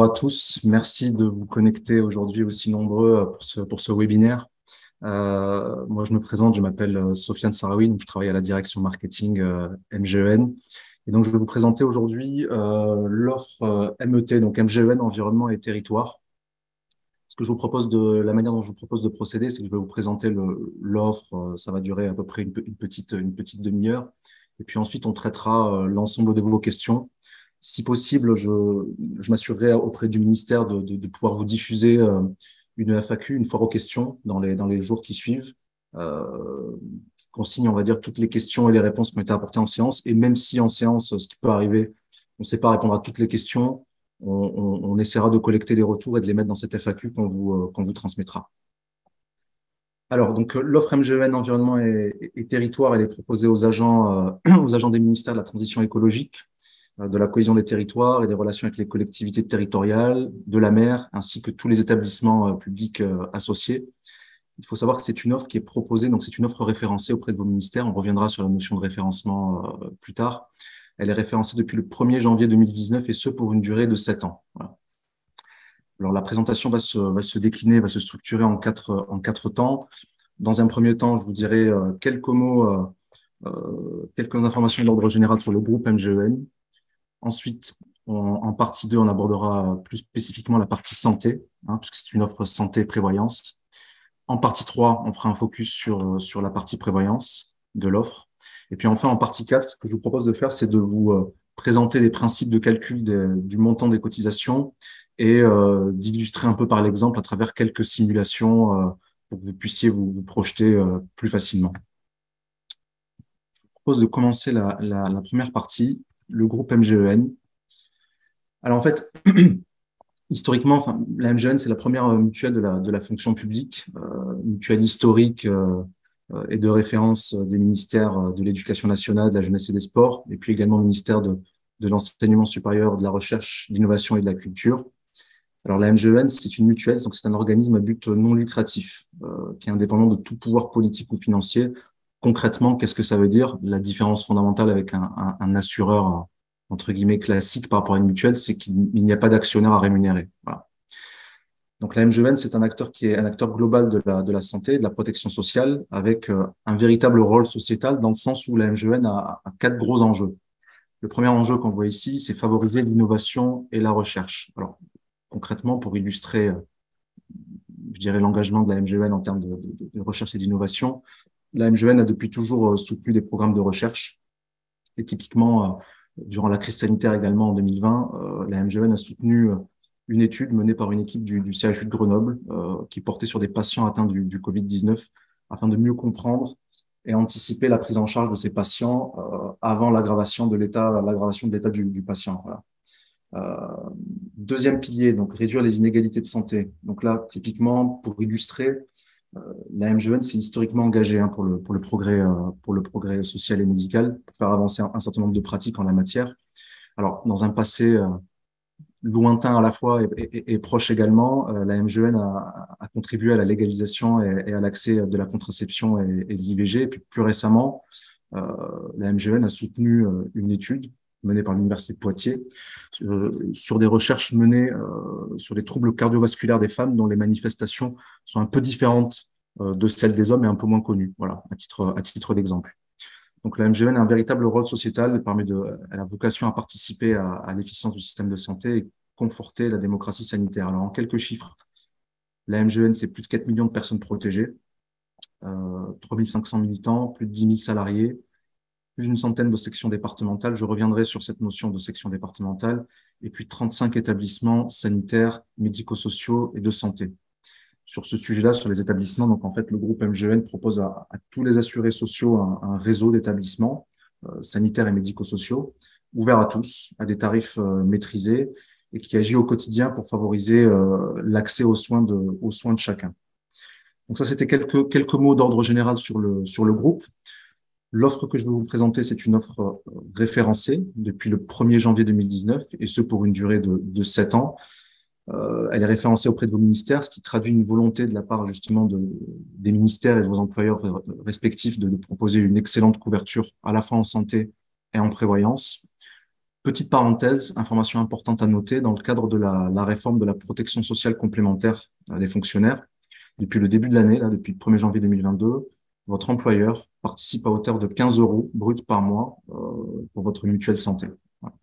à tous. Merci de vous connecter aujourd'hui aussi nombreux pour ce webinaire. Moi, je me présente, je m'appelle Sofiane Sarawi, donc je travaille à la direction marketing MGEN. Et donc, je vais vous présenter aujourd'hui l'offre MET, donc MGEN, Environnement et Territoire. La manière dont je vous propose de procéder, c'est que je vais vous présenter l'offre. Ça va durer à peu près une petite demi-heure. Et puis ensuite, on traitera l'ensemble de vos questions. Si possible, je m'assurerai auprès du ministère de pouvoir vous diffuser une FAQ, une foire aux questions, dans les jours qui suivent, qui consigne, on va dire, toutes les questions et les réponses qui ont été apportées en séance. Et même si en séance, ce qui peut arriver, on ne sait pas répondre à toutes les questions, on essaiera de collecter les retours et de les mettre dans cette FAQ qu'on vous transmettra. Alors, donc, l'offre MGEN Environnement et Territoire, elle est proposée aux agents des ministères de la Transition écologique, de la cohésion des territoires et des relations avec les collectivités territoriales, de la mer, ainsi que tous les établissements publics associés. Il faut savoir que c'est une offre qui est proposée, donc c'est une offre référencée auprès de vos ministères. On reviendra sur la notion de référencement plus tard. Elle est référencée depuis le 1er janvier 2019 et ce pour une durée de 7 ans. Voilà. Alors, la présentation va se décliner, va se structurer en quatre temps. Dans un premier temps, je vous dirai quelques mots, quelques informations d'ordre général sur le groupe MGEN. Ensuite, en partie 2, on abordera plus spécifiquement la partie santé, puisque c'est une offre santé et prévoyance. En partie 3, on fera un focus sur la partie prévoyance de l'offre. Et puis enfin, en partie 4, ce que je vous propose de faire, c'est de vous présenter les principes de calcul du montant des cotisations et d'illustrer un peu par l'exemple à travers quelques simulations pour que vous puissiez vous projeter plus facilement. Je vous propose de commencer la première partie, le groupe MGEN. Alors en fait, historiquement, enfin, la MGEN, c'est la première mutuelle de la fonction publique, mutuelle historique et de référence des ministères de l'Éducation nationale, de la jeunesse et des sports, et puis également le ministère de l'enseignement supérieur, de la recherche, de l'innovation et de la culture. Alors la MGEN, c'est une mutuelle, donc c'est un organisme à but non lucratif, qui est indépendant de tout pouvoir politique ou financier. Concrètement, qu'est-ce que ça veut dire? La différence fondamentale avec un assureur entre guillemets classique par rapport à une mutuelle, c'est qu'il n'y a pas d'actionnaire à rémunérer. Voilà. Donc la MGEN, c'est un acteur qui est un acteur global de la santé, de la protection sociale, avec un véritable rôle sociétal dans le sens où la MGEN a 4 gros enjeux. Le premier enjeu qu'on voit ici, c'est favoriser l'innovation et la recherche. Alors concrètement, pour illustrer, je dirais, l'engagement de la MGEN en termes de recherche et d'innovation, la MGEN a depuis toujours soutenu des programmes de recherche. Et typiquement, durant la crise sanitaire également en 2020, la MGEN a soutenu une étude menée par une équipe du CHU de Grenoble qui portait sur des patients atteints du Covid-19 afin de mieux comprendre et anticiper la prise en charge de ces patients avant l'aggravation de l'état du patient. Voilà. Deuxième pilier, donc réduire les inégalités de santé. Donc là, typiquement, pour illustrer, la MGEN s'est historiquement engagée pour le progrès social et médical, pour faire avancer un certain nombre de pratiques en la matière. Alors, dans un passé lointain à la fois et proche également, la MGEN a contribué à la légalisation et à l'accès de la contraception et de l'IVG. Et puis plus récemment, la MGEN a soutenu une étude menée par l'Université de Poitiers sur des recherches menées sur les troubles cardiovasculaires des femmes dont les manifestations sont un peu différentes de celles des hommes et un peu moins connues. Voilà, à titre d'exemple. Donc la MGEN a un véritable rôle sociétal, elle a vocation à participer à l'efficience du système de santé et conforter la démocratie sanitaire. Alors en quelques chiffres, la MGEN, c'est plus de 4 millions de personnes protégées, 3500 militants, plus de 10 000 salariés, plus d'une centaine de sections départementales. Je reviendrai sur cette notion de section départementale, et puis 35 établissements sanitaires, médico-sociaux et de santé. Sur ce sujet-là, sur les établissements, donc en fait, le groupe MGEN propose à tous les assurés sociaux un réseau d'établissements sanitaires et médico-sociaux, ouvert à tous, à des tarifs maîtrisés, et qui agit au quotidien pour favoriser l'accès aux soins de chacun. Donc ça, c'était quelques mots d'ordre général sur le groupe. L'offre que je vais vous présenter, c'est une offre référencée depuis le 1er janvier 2019, et ce pour une durée de 7 ans. Elle est référencée auprès de vos ministères, ce qui traduit une volonté de la part justement des ministères et de vos employeurs respectifs de proposer une excellente couverture à la fois en santé et en prévoyance. Petite parenthèse, information importante à noter, dans le cadre de la réforme de la protection sociale complémentaire des fonctionnaires, depuis le début de l'année, là, depuis le 1er janvier 2022, votre employeur participe à hauteur de 15 euros brut par mois pour votre mutuelle santé. Voilà.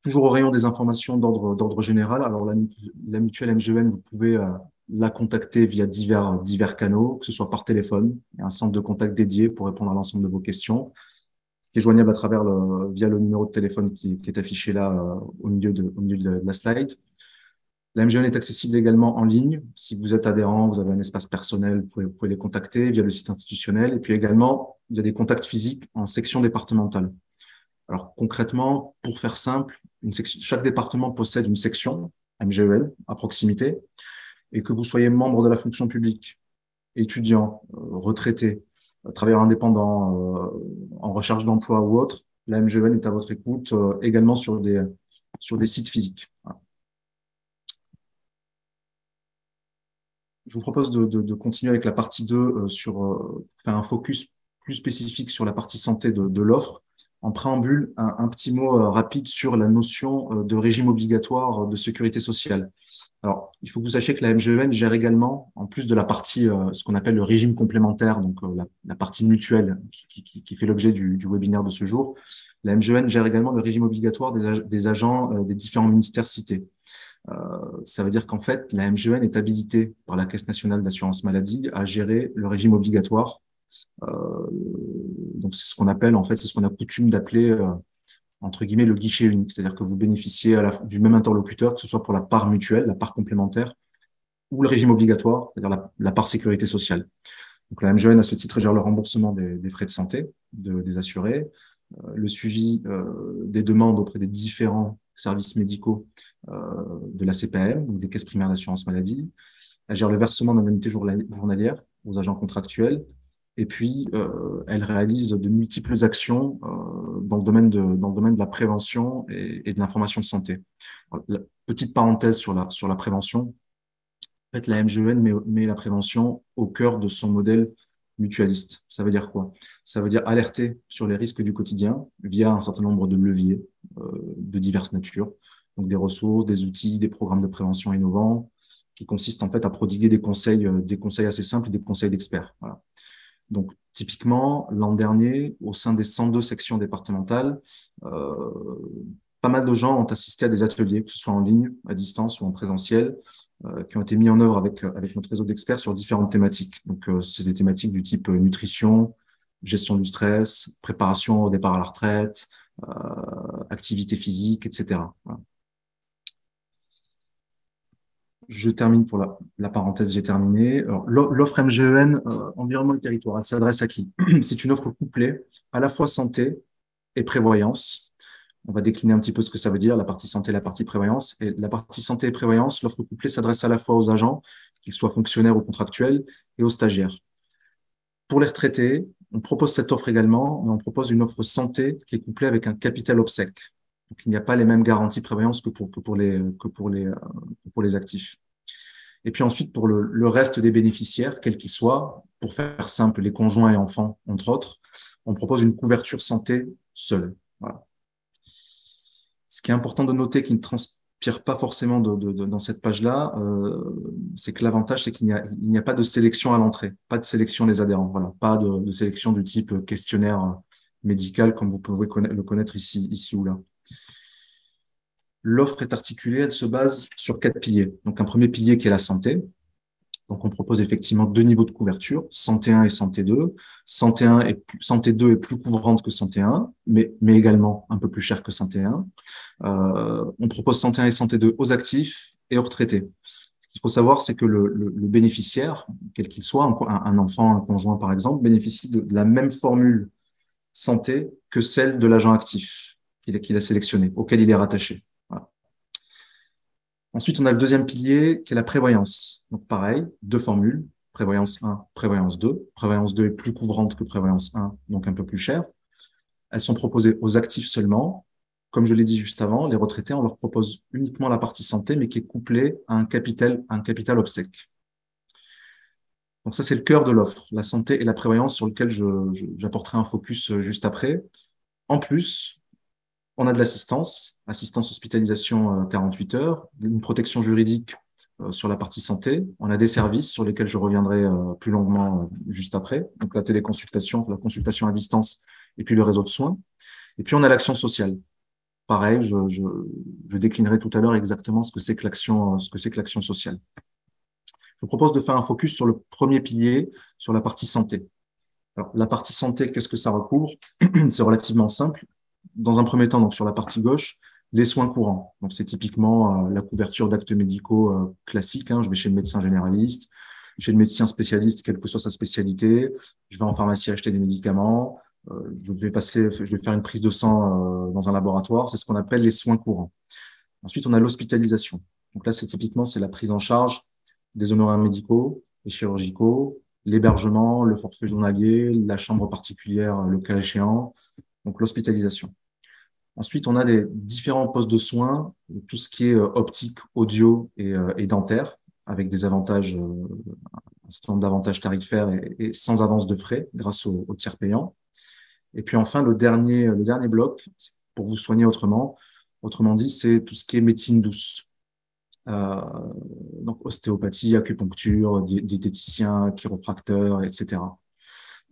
Toujours au rayon des informations d'ordre général, alors la mutuelle MGEN, vous pouvez la contacter via divers canaux, que ce soit par téléphone, il y a un centre de contact dédié pour répondre à l'ensemble de vos questions, qui est joignable via le numéro de téléphone qui est affiché là au milieu de la slide. La MGN est accessible également en ligne. Si vous êtes adhérent, vous avez un espace personnel, vous pouvez les contacter via le site institutionnel. Et puis également, il y a des contacts physiques en section départementale. Alors concrètement, pour faire simple, chaque département possède une section MGEN à proximité. Et que vous soyez membre de la fonction publique, étudiant, retraité, travailleur indépendant, en recherche d'emploi ou autre, la MGEN est à votre écoute également sur des sites physiques. Voilà. Je vous propose de continuer avec la partie 2 faire un focus plus spécifique sur la partie santé de l'offre. En préambule, un petit mot rapide sur la notion de régime obligatoire de sécurité sociale. Alors, il faut que vous sachiez que la MGEN gère également, en plus de la partie, ce qu'on appelle le régime complémentaire, donc la partie mutuelle qui fait l'objet du webinaire de ce jour, la MGEN gère également le régime obligatoire des agents des différents ministères cités. Ça veut dire qu'en fait, la MGEN est habilitée par la Caisse nationale d'assurance maladie à gérer le régime obligatoire. Donc, c'est ce qu'on appelle, en fait, c'est ce qu'on a coutume d'appeler, entre guillemets, le guichet unique. C'est-à-dire que vous bénéficiez du même interlocuteur, que ce soit pour la part mutuelle, la part complémentaire, ou le régime obligatoire, c'est-à-dire la part sécurité sociale. Donc, la MGEN, à ce titre, gère le remboursement des frais de santé des assurés, le suivi des demandes auprès des différents services médicaux de la CPAM, donc des caisses primaires d'assurance maladie. Elle gère le versement d'indemnités journalières aux agents contractuels. Et puis, elle réalise de multiples actions dans le domaine de la prévention et de l'information de santé. Alors, petite parenthèse sur la prévention. En fait, la MGEN met la prévention au cœur de son modèle mutualiste. Ça veut dire quoi? Ça veut dire alerter sur les risques du quotidien via un certain nombre de leviers de diverses natures. Donc des ressources, des outils, des programmes de prévention innovants qui consistent en fait à prodiguer des conseils assez simples et des conseils d'experts. Voilà. Donc typiquement, l'an dernier, au sein des 102 sections départementales, pas mal de gens ont assisté à des ateliers, que ce soit en ligne, à distance ou en présentiel, qui ont été mis en œuvre avec notre réseau d'experts sur différentes thématiques. Donc, c'est des thématiques du type nutrition, gestion du stress, préparation au départ à la retraite, activité physique, etc. Voilà. Je termine pour la parenthèse, j'ai terminé. Alors, l'offre MGEN, environnement et territoire, elle s'adresse à qui? C'est une offre couplée à la fois santé et prévoyance. On va décliner un petit peu ce que ça veut dire, la partie santé et la partie prévoyance. Et la partie santé et prévoyance, l'offre couplée s'adresse à la fois aux agents, qu'ils soient fonctionnaires ou contractuels, et aux stagiaires. Pour les retraités, on propose cette offre également, mais on propose une offre santé qui est couplée avec un capital obsèque. Donc, il n'y a pas les mêmes garanties prévoyance que pour les actifs. Et puis ensuite, pour le reste des bénéficiaires, quels qu'ils soient, pour faire simple, les conjoints et enfants, entre autres, on propose une couverture santé seule. Voilà. Ce qui est important de noter, qui ne transpire pas forcément dans cette page-là, c'est que l'avantage, c'est qu'il n'y a pas de sélection à l'entrée, pas de sélection des adhérents, voilà, pas de sélection du type questionnaire médical comme vous pouvez le connaître ici ou là. L'offre est articulée, elle se base sur 4 piliers. Donc un premier pilier qui est la santé. Donc on propose effectivement 2 niveaux de couverture, santé 1 et santé 2. Santé 2 est plus couvrante que santé 1, mais également un peu plus cher que santé 1. On propose santé 1 et santé 2 aux actifs et aux retraités. Ce qu'il faut savoir, c'est que le bénéficiaire, quel qu'il soit, un enfant, un conjoint par exemple, bénéficie de la même formule santé que celle de l'agent actif qu'il a sélectionné, auquel il est rattaché. Voilà. Ensuite, on a le deuxième pilier qui est la prévoyance. Donc pareil, 2 formules, prévoyance 1, prévoyance 2. Prévoyance 2 est plus couvrante que prévoyance 1, donc un peu plus chère. Elles sont proposées aux actifs seulement. Comme je l'ai dit juste avant, les retraités, on leur propose uniquement la partie santé, mais qui est couplée à un capital obsèque. Donc ça, c'est le cœur de l'offre, la santé et la prévoyance, sur lequel j'apporterai un focus juste après. En plus, on a de l'assistance, assistance hospitalisation 48 heures, une protection juridique sur la partie santé. On a des services sur lesquels je reviendrai plus longuement juste après. Donc la téléconsultation, la consultation à distance et puis le réseau de soins. Et puis on a l'action sociale. Pareil, je déclinerai tout à l'heure exactement ce que c'est que l'action sociale. Je vous propose de faire un focus sur le premier pilier, sur la partie santé. Alors, la partie santé, qu'est-ce que ça recouvre? C'est relativement simple. Dans un premier temps, donc sur la partie gauche, les soins courants. Donc, c'est typiquement la couverture d'actes médicaux classiques, hein. Je vais chez le médecin généraliste, chez le médecin spécialiste, quelle que soit sa spécialité. Je vais en pharmacie acheter des médicaments. Je vais faire une prise de sang dans un laboratoire. C'est ce qu'on appelle les soins courants. Ensuite, on a l'hospitalisation. Donc là, c'est la prise en charge des honoraires médicaux et chirurgicaux, l'hébergement, le forfait journalier, la chambre particulière, le cas échéant, donc l'hospitalisation. Ensuite, on a des différents postes de soins, tout ce qui est optique, audio et dentaire, avec des avantages, un certain nombre d'avantages tarifaires et sans avance de frais grâce au tiers payant. Et puis enfin, le dernier bloc, pour vous soigner autrement, autrement dit, c'est tout ce qui est médecine douce. Euh, donc ostéopathie, acupuncture, diététicien, chiropracteur, etc.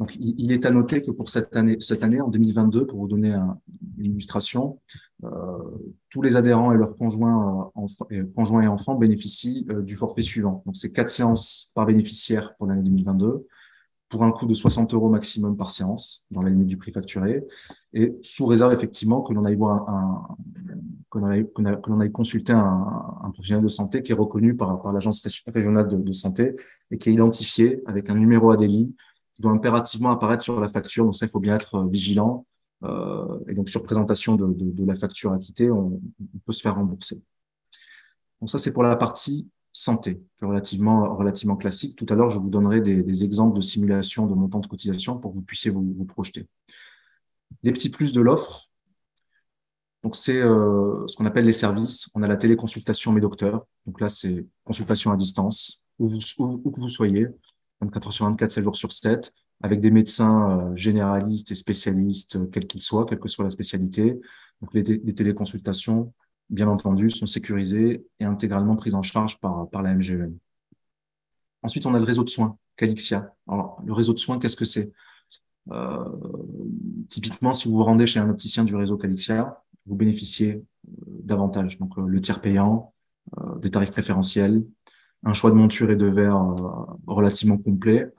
Donc, il est à noter que pour cette année, en 2022, pour vous donner une illustration, euh, tous les adhérents et leurs conjoints et enfants bénéficient du forfait suivant. Donc, c'est 4 séances par bénéficiaire pour l'année 2022, pour un coût de 60 euros maximum par séance, dans la limite du prix facturé, et sous réserve effectivement que l'on aille voir que l'on aille consulter un professionnel de santé qui est reconnu par l'agence régionale de santé et qui est identifié avec un numéro ADELI qui doit impérativement apparaître sur la facture. Donc ça, il faut bien être vigilant. Et donc sur présentation de la facture acquittée, on peut se faire rembourser. Donc ça, c'est pour la partie santé, qui est relativement classique. Tout à l'heure, je vous donnerai des exemples de simulation de montants de cotisation pour que vous puissiez vous projeter. Les petits plus de l'offre, donc c'est ce qu'on appelle les services. On a la téléconsultation Mes Docteurs. Donc là, c'est consultation à distance, où que vous soyez, 24 heures sur 24, 7 jours sur 7, avec des médecins généralistes et spécialistes, quels qu'ils soient, quelle que soit la spécialité. Donc les téléconsultations, bien entendu, sont sécurisées et intégralement prises en charge par la MGEN. Ensuite, on a le réseau de soins, Calixia. Alors, le réseau de soins, qu'est-ce que c'est? Euh, Typiquement, si vous vous rendez chez un opticien du réseau Calixia, vous bénéficiez d'avantages. Donc, le tiers payant, des tarifs préférentiels, un choix de monture et de verres relativement complet.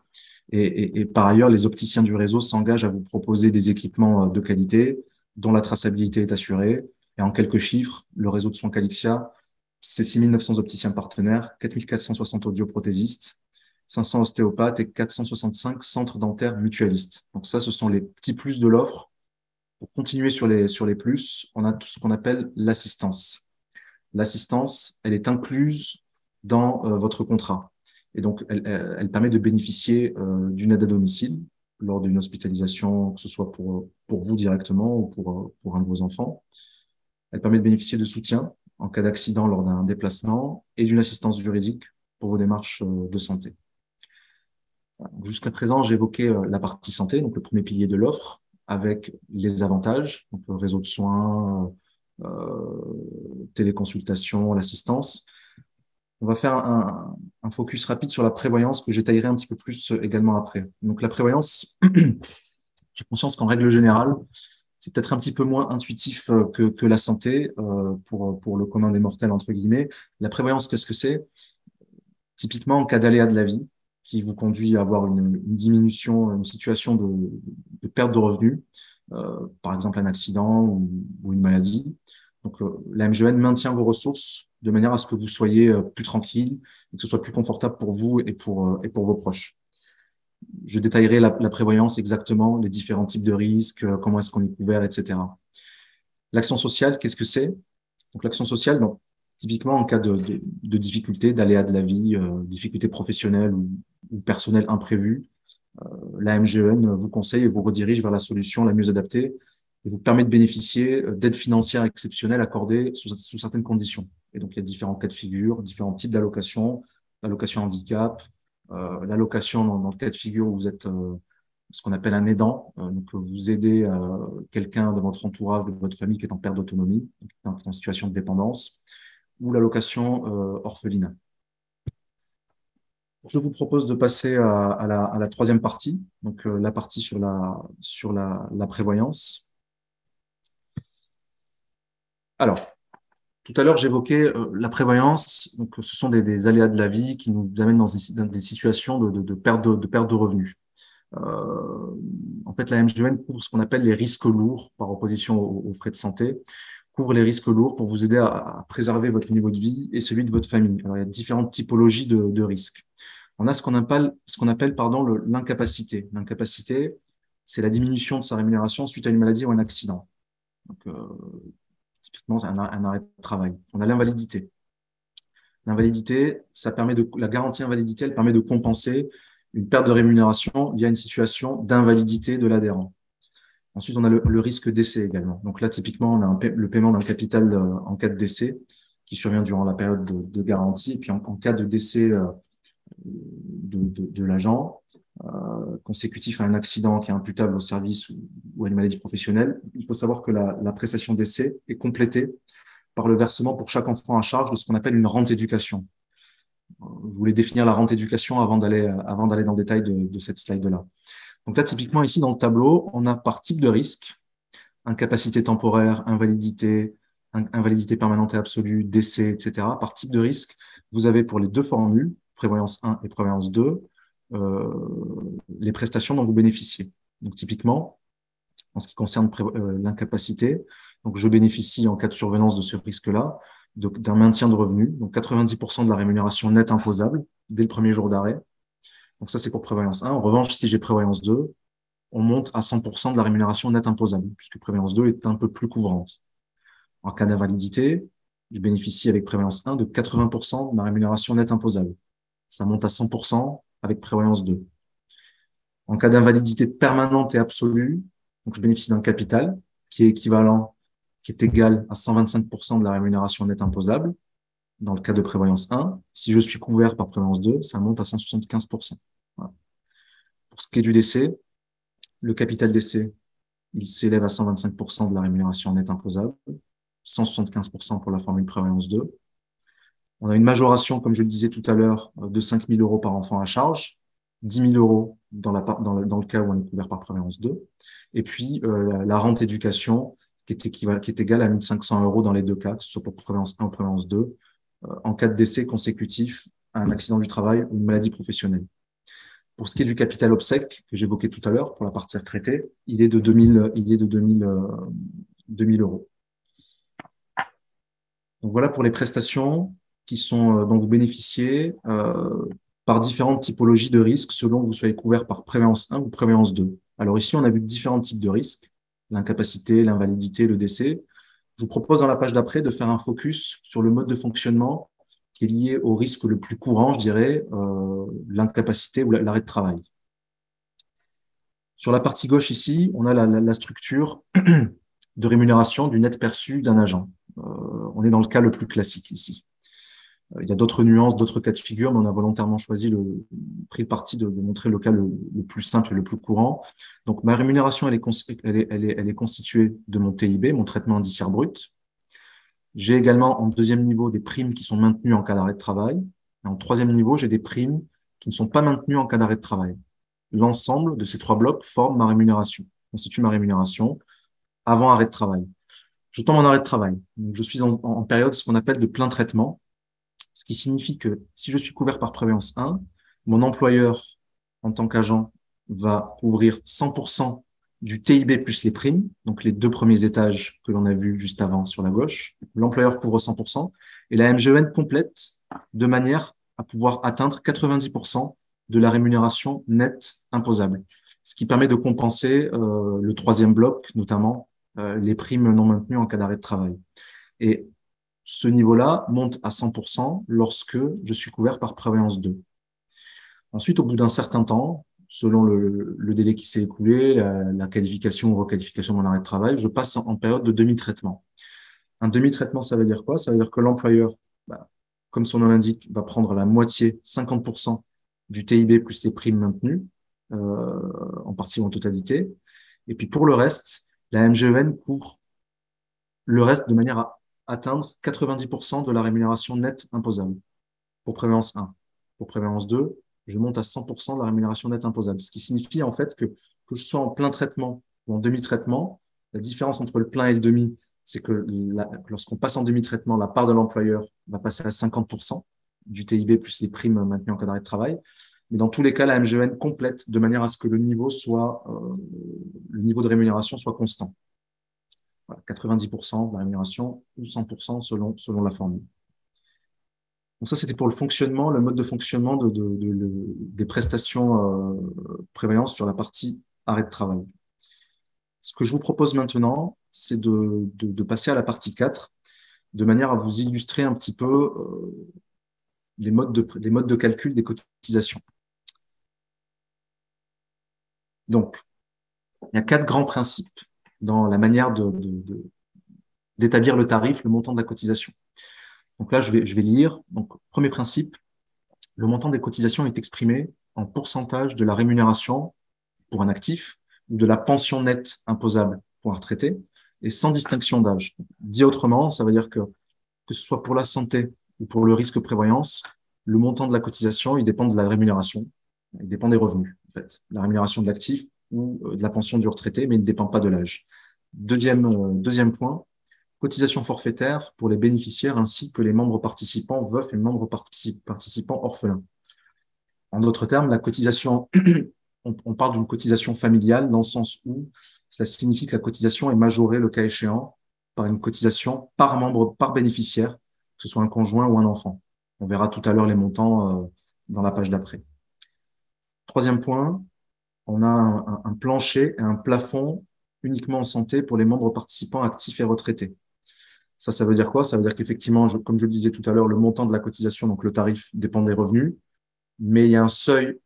Et par ailleurs, les opticiens du réseau s'engagent à vous proposer des équipements de qualité dont la traçabilité est assurée. Et en quelques chiffres, le réseau de soins Calixia, c'est 6 900 opticiens partenaires, 4 460 audioprothésistes, 500 ostéopathes et 465 centres dentaires mutualistes. Donc ça, ce sont les petits plus de l'offre. Pour continuer sur les plus, on a tout ce qu'on appelle l'assistance. L'assistance, elle est incluse dans votre contrat. Et donc, elle permet de bénéficier d'une aide à domicile lors d'une hospitalisation, que ce soit pour vous directement ou pour un de vos enfants. Elle permet de bénéficier de soutien en cas d'accident lors d'un déplacement et d'une assistance juridique pour vos démarches de santé. Jusqu'à présent, j'ai évoqué la partie santé, donc le premier pilier de l'offre, avec les avantages, donc le réseau de soins, téléconsultation, l'assistance. On va faire un focus rapide sur la prévoyance que j'étaillerai un petit peu plus également après. Donc la prévoyance, j'ai conscience qu'en règle générale, c'est peut-être un petit peu moins intuitif que la santé pour le commun des mortels, entre guillemets. La prévoyance, qu'est-ce que c'est? Typiquement, en cas d'aléa de la vie, qui vous conduit à avoir une diminution, une situation de perte de revenus, par exemple un accident ou une maladie. Donc, la MGN maintient vos ressources de manière à ce que vous soyez plus tranquille et que ce soit plus confortable pour vous et pour vos proches. Je détaillerai la prévoyance exactement, les différents types de risques, comment est-ce qu'on est couvert, etc. L'action sociale, qu'est-ce que c'est? Donc, l'action sociale, bon, typiquement en cas de difficulté, d'aléa de la vie, difficulté professionnelle ou personnelle imprévue, la MGEN vous conseille et vous redirige vers la solution la mieux adaptée et vous permet de bénéficier d'aides financières exceptionnelles accordées sous certaines conditions. Et donc, il y a différents cas de figure, différents types d'allocations, l'allocation handicap, l'allocation dans le cas de figure où ce qu'on appelle un aidant. Donc, vous aidez quelqu'un de votre entourage, de votre famille qui est en perte d'autonomie, qui est en situation de dépendance, ou l'allocation orphelinat. Je vous propose de passer à la troisième partie, donc la partie sur la prévoyance. Alors, tout à l'heure, j'évoquais la prévoyance. Donc, ce sont des aléas de la vie qui nous amènent dans des situations de perte de revenus. En fait, la MGN couvre ce qu'on appelle les risques lourds par opposition aux frais de santé, couvre les risques lourds pour vous aider à préserver votre niveau de vie et celui de votre famille. Alors, il y a différentes typologies de risques. On a ce qu'on appelle pardon, l'incapacité. L'incapacité, c'est la diminution de sa rémunération suite à une maladie ou un accident. Donc, typiquement, c'est un arrêt de travail. On a l'invalidité. L'invalidité, la garantie invalidité, elle permet de compenser une perte de rémunération liée à une situation d'invalidité de l'adhérent. Ensuite, on a le risque décès également. Donc là, typiquement, on a le paiement d'un capital en cas de décès qui survient durant la période de garantie. Et puis, en cas de décès de l'agent, consécutif à un accident qui est imputable au service ou à une maladie professionnelle, il faut savoir que la prestation d'essai est complétée par le versement pour chaque enfant à charge de ce qu'on appelle une rente éducation. Je voulais définir la rente éducation avant d'aller dans le détail de cette slide-là. Donc là, typiquement, ici, dans le tableau, on a par type de risque, incapacité temporaire, invalidité, invalidité permanente et absolue, décès, etc. Par type de risque, vous avez pour les deux formules, prévoyance 1 et prévoyance 2, les prestations dont vous bénéficiez. Donc typiquement, en ce qui concerne l'incapacité, donc je bénéficie en cas de survenance de ce risque-là d'un maintien de revenus, donc 90% de la rémunération nette imposable dès le premier jour d'arrêt. Donc ça, c'est pour prévoyance 1. En revanche, si j'ai prévoyance 2, on monte à 100% de la rémunération nette imposable, puisque prévoyance 2 est un peu plus couvrante. En cas d'invalidité, je bénéficie avec prévoyance 1 de 80% de ma rémunération nette imposable. Ça monte à 100% avec prévoyance 2. En cas d'invalidité permanente et absolue, donc je bénéficie d'un capital qui est équivalent, qui est égal à 125% de la rémunération nette imposable dans le cas de prévoyance 1. Si je suis couvert par prévoyance 2, ça monte à 175%. Voilà. Pour ce qui est du décès, le capital décès, il s'élève à 125% de la rémunération nette imposable, 175% pour la formule prévoyance 2. On a une majoration, comme je le disais tout à l'heure, de 5 000 € par enfant à charge, 10 000 € dans le cas où on est couvert par prévoyance 2. Et puis, la rente éducation, qui est égale à 1 500 € dans les deux cas, que ce soit pour prévoyance 1 ou prévoyance 2, en cas de décès consécutif à un accident du travail ou une maladie professionnelle. Pour ce qui est du capital obsèque, que j'évoquais tout à l'heure, pour la partie retraitée, il est de 2 000 €. Donc voilà pour les prestations dont vous bénéficiez par différentes typologies de risques selon que vous soyez couvert par prévoyance 1 ou prévoyance 2. Alors ici, on a vu différents types de risques, l'incapacité, l'invalidité, le décès. Je vous propose dans la page d'après de faire un focus sur le mode de fonctionnement qui est lié au risque le plus courant, je dirais, l'incapacité ou l'arrêt de travail. Sur la partie gauche ici, on a la structure de rémunération du net perçu d'un agent. On est dans le cas le plus classique ici. Il y a d'autres nuances, d'autres cas de figure, mais on a volontairement pris le parti de montrer le cas le plus simple et le plus courant. Donc, ma rémunération, elle est constituée de mon TIB, mon traitement indiciaire brut. J'ai également en deuxième niveau des primes qui sont maintenues en cas d'arrêt de travail. Et en troisième niveau, j'ai des primes qui ne sont pas maintenues en cas d'arrêt de travail. L'ensemble de ces trois blocs forme ma rémunération, constitue ma rémunération avant arrêt de travail. Je tombe en arrêt de travail. Donc, je suis en période ce qu'on appelle de plein traitement, ce qui signifie que si je suis couvert par prévoyance 1, mon employeur, en tant qu'agent, va couvrir 100% du TIB plus les primes, donc les deux premiers étages que l'on a vus juste avant sur la gauche. L'employeur couvre 100% et la MGEN complète de manière à pouvoir atteindre 90% de la rémunération nette imposable, ce qui permet de compenser le troisième bloc, notamment les primes non maintenues en cas d'arrêt de travail. Et ce niveau-là monte à 100% lorsque je suis couvert par prévoyance 2. Ensuite, au bout d'un certain temps, selon le délai qui s'est écoulé, la qualification ou requalification de mon arrêt de travail, je passe en période de demi-traitement. Un demi-traitement, ça veut dire quoi? Ça veut dire que l'employeur, comme son nom l'indique, va prendre la moitié, 50% du TIB plus les primes maintenues. en partie ou en totalité. Et puis pour le reste, la MGEN couvre le reste de manière à atteindre 90% de la rémunération nette imposable pour prévoyance 1. Pour prévoyance 2, je monte à 100% de la rémunération nette imposable, ce qui signifie en fait que je sois en plein traitement ou en demi-traitement, la différence entre le plein et le demi, c'est que lorsqu'on passe en demi-traitement, la part de l'employeur va passer à 50% du TIB plus les primes maintenues en cas d'arrêt de travail. Mais dans tous les cas, la MGN complète de manière à ce que le niveau de rémunération soit constant. Voilà, 90% de la rémunération ou 100% selon la formule. Donc ça, c'était pour le fonctionnement, le mode de fonctionnement des prestations prévoyance sur la partie arrêt de travail. Ce que je vous propose maintenant, c'est de passer à la partie 4, de manière à vous illustrer un petit peu les modes de calcul des cotisations. Donc, il y a 4 grands principes dans la manière d'établir le tarif, le montant de la cotisation. Donc là, je vais lire. Donc, premier principe, le montant des cotisations est exprimé en pourcentage de la rémunération pour un actif ou de la pension nette imposable pour un retraité et sans distinction d'âge. Dit autrement, ça veut dire que ce soit pour la santé ou pour le risque prévoyance, le montant de la cotisation, il dépend de la rémunération, il dépend des revenus, en fait, la rémunération de l'actif ou de la pension du retraité, mais il ne dépend pas de l'âge. Deuxième point, cotisation forfaitaire pour les bénéficiaires ainsi que les membres participants veufs et membres participants orphelins. En d'autres termes, la cotisation, on parle d'une cotisation familiale dans le sens où cela signifie que la cotisation est majorée, le cas échéant, par une cotisation par membre, par bénéficiaire, que ce soit un conjoint ou un enfant. On verra tout à l'heure les montants dans la page d'après. Troisième point, on a un plancher et un plafond uniquement en santé pour les membres participants actifs et retraités. Ça veut dire quoi? Ça veut dire qu'effectivement, comme je le disais tout à l'heure, le montant de la cotisation, donc le tarif, dépend des revenus, mais il y a un seuil,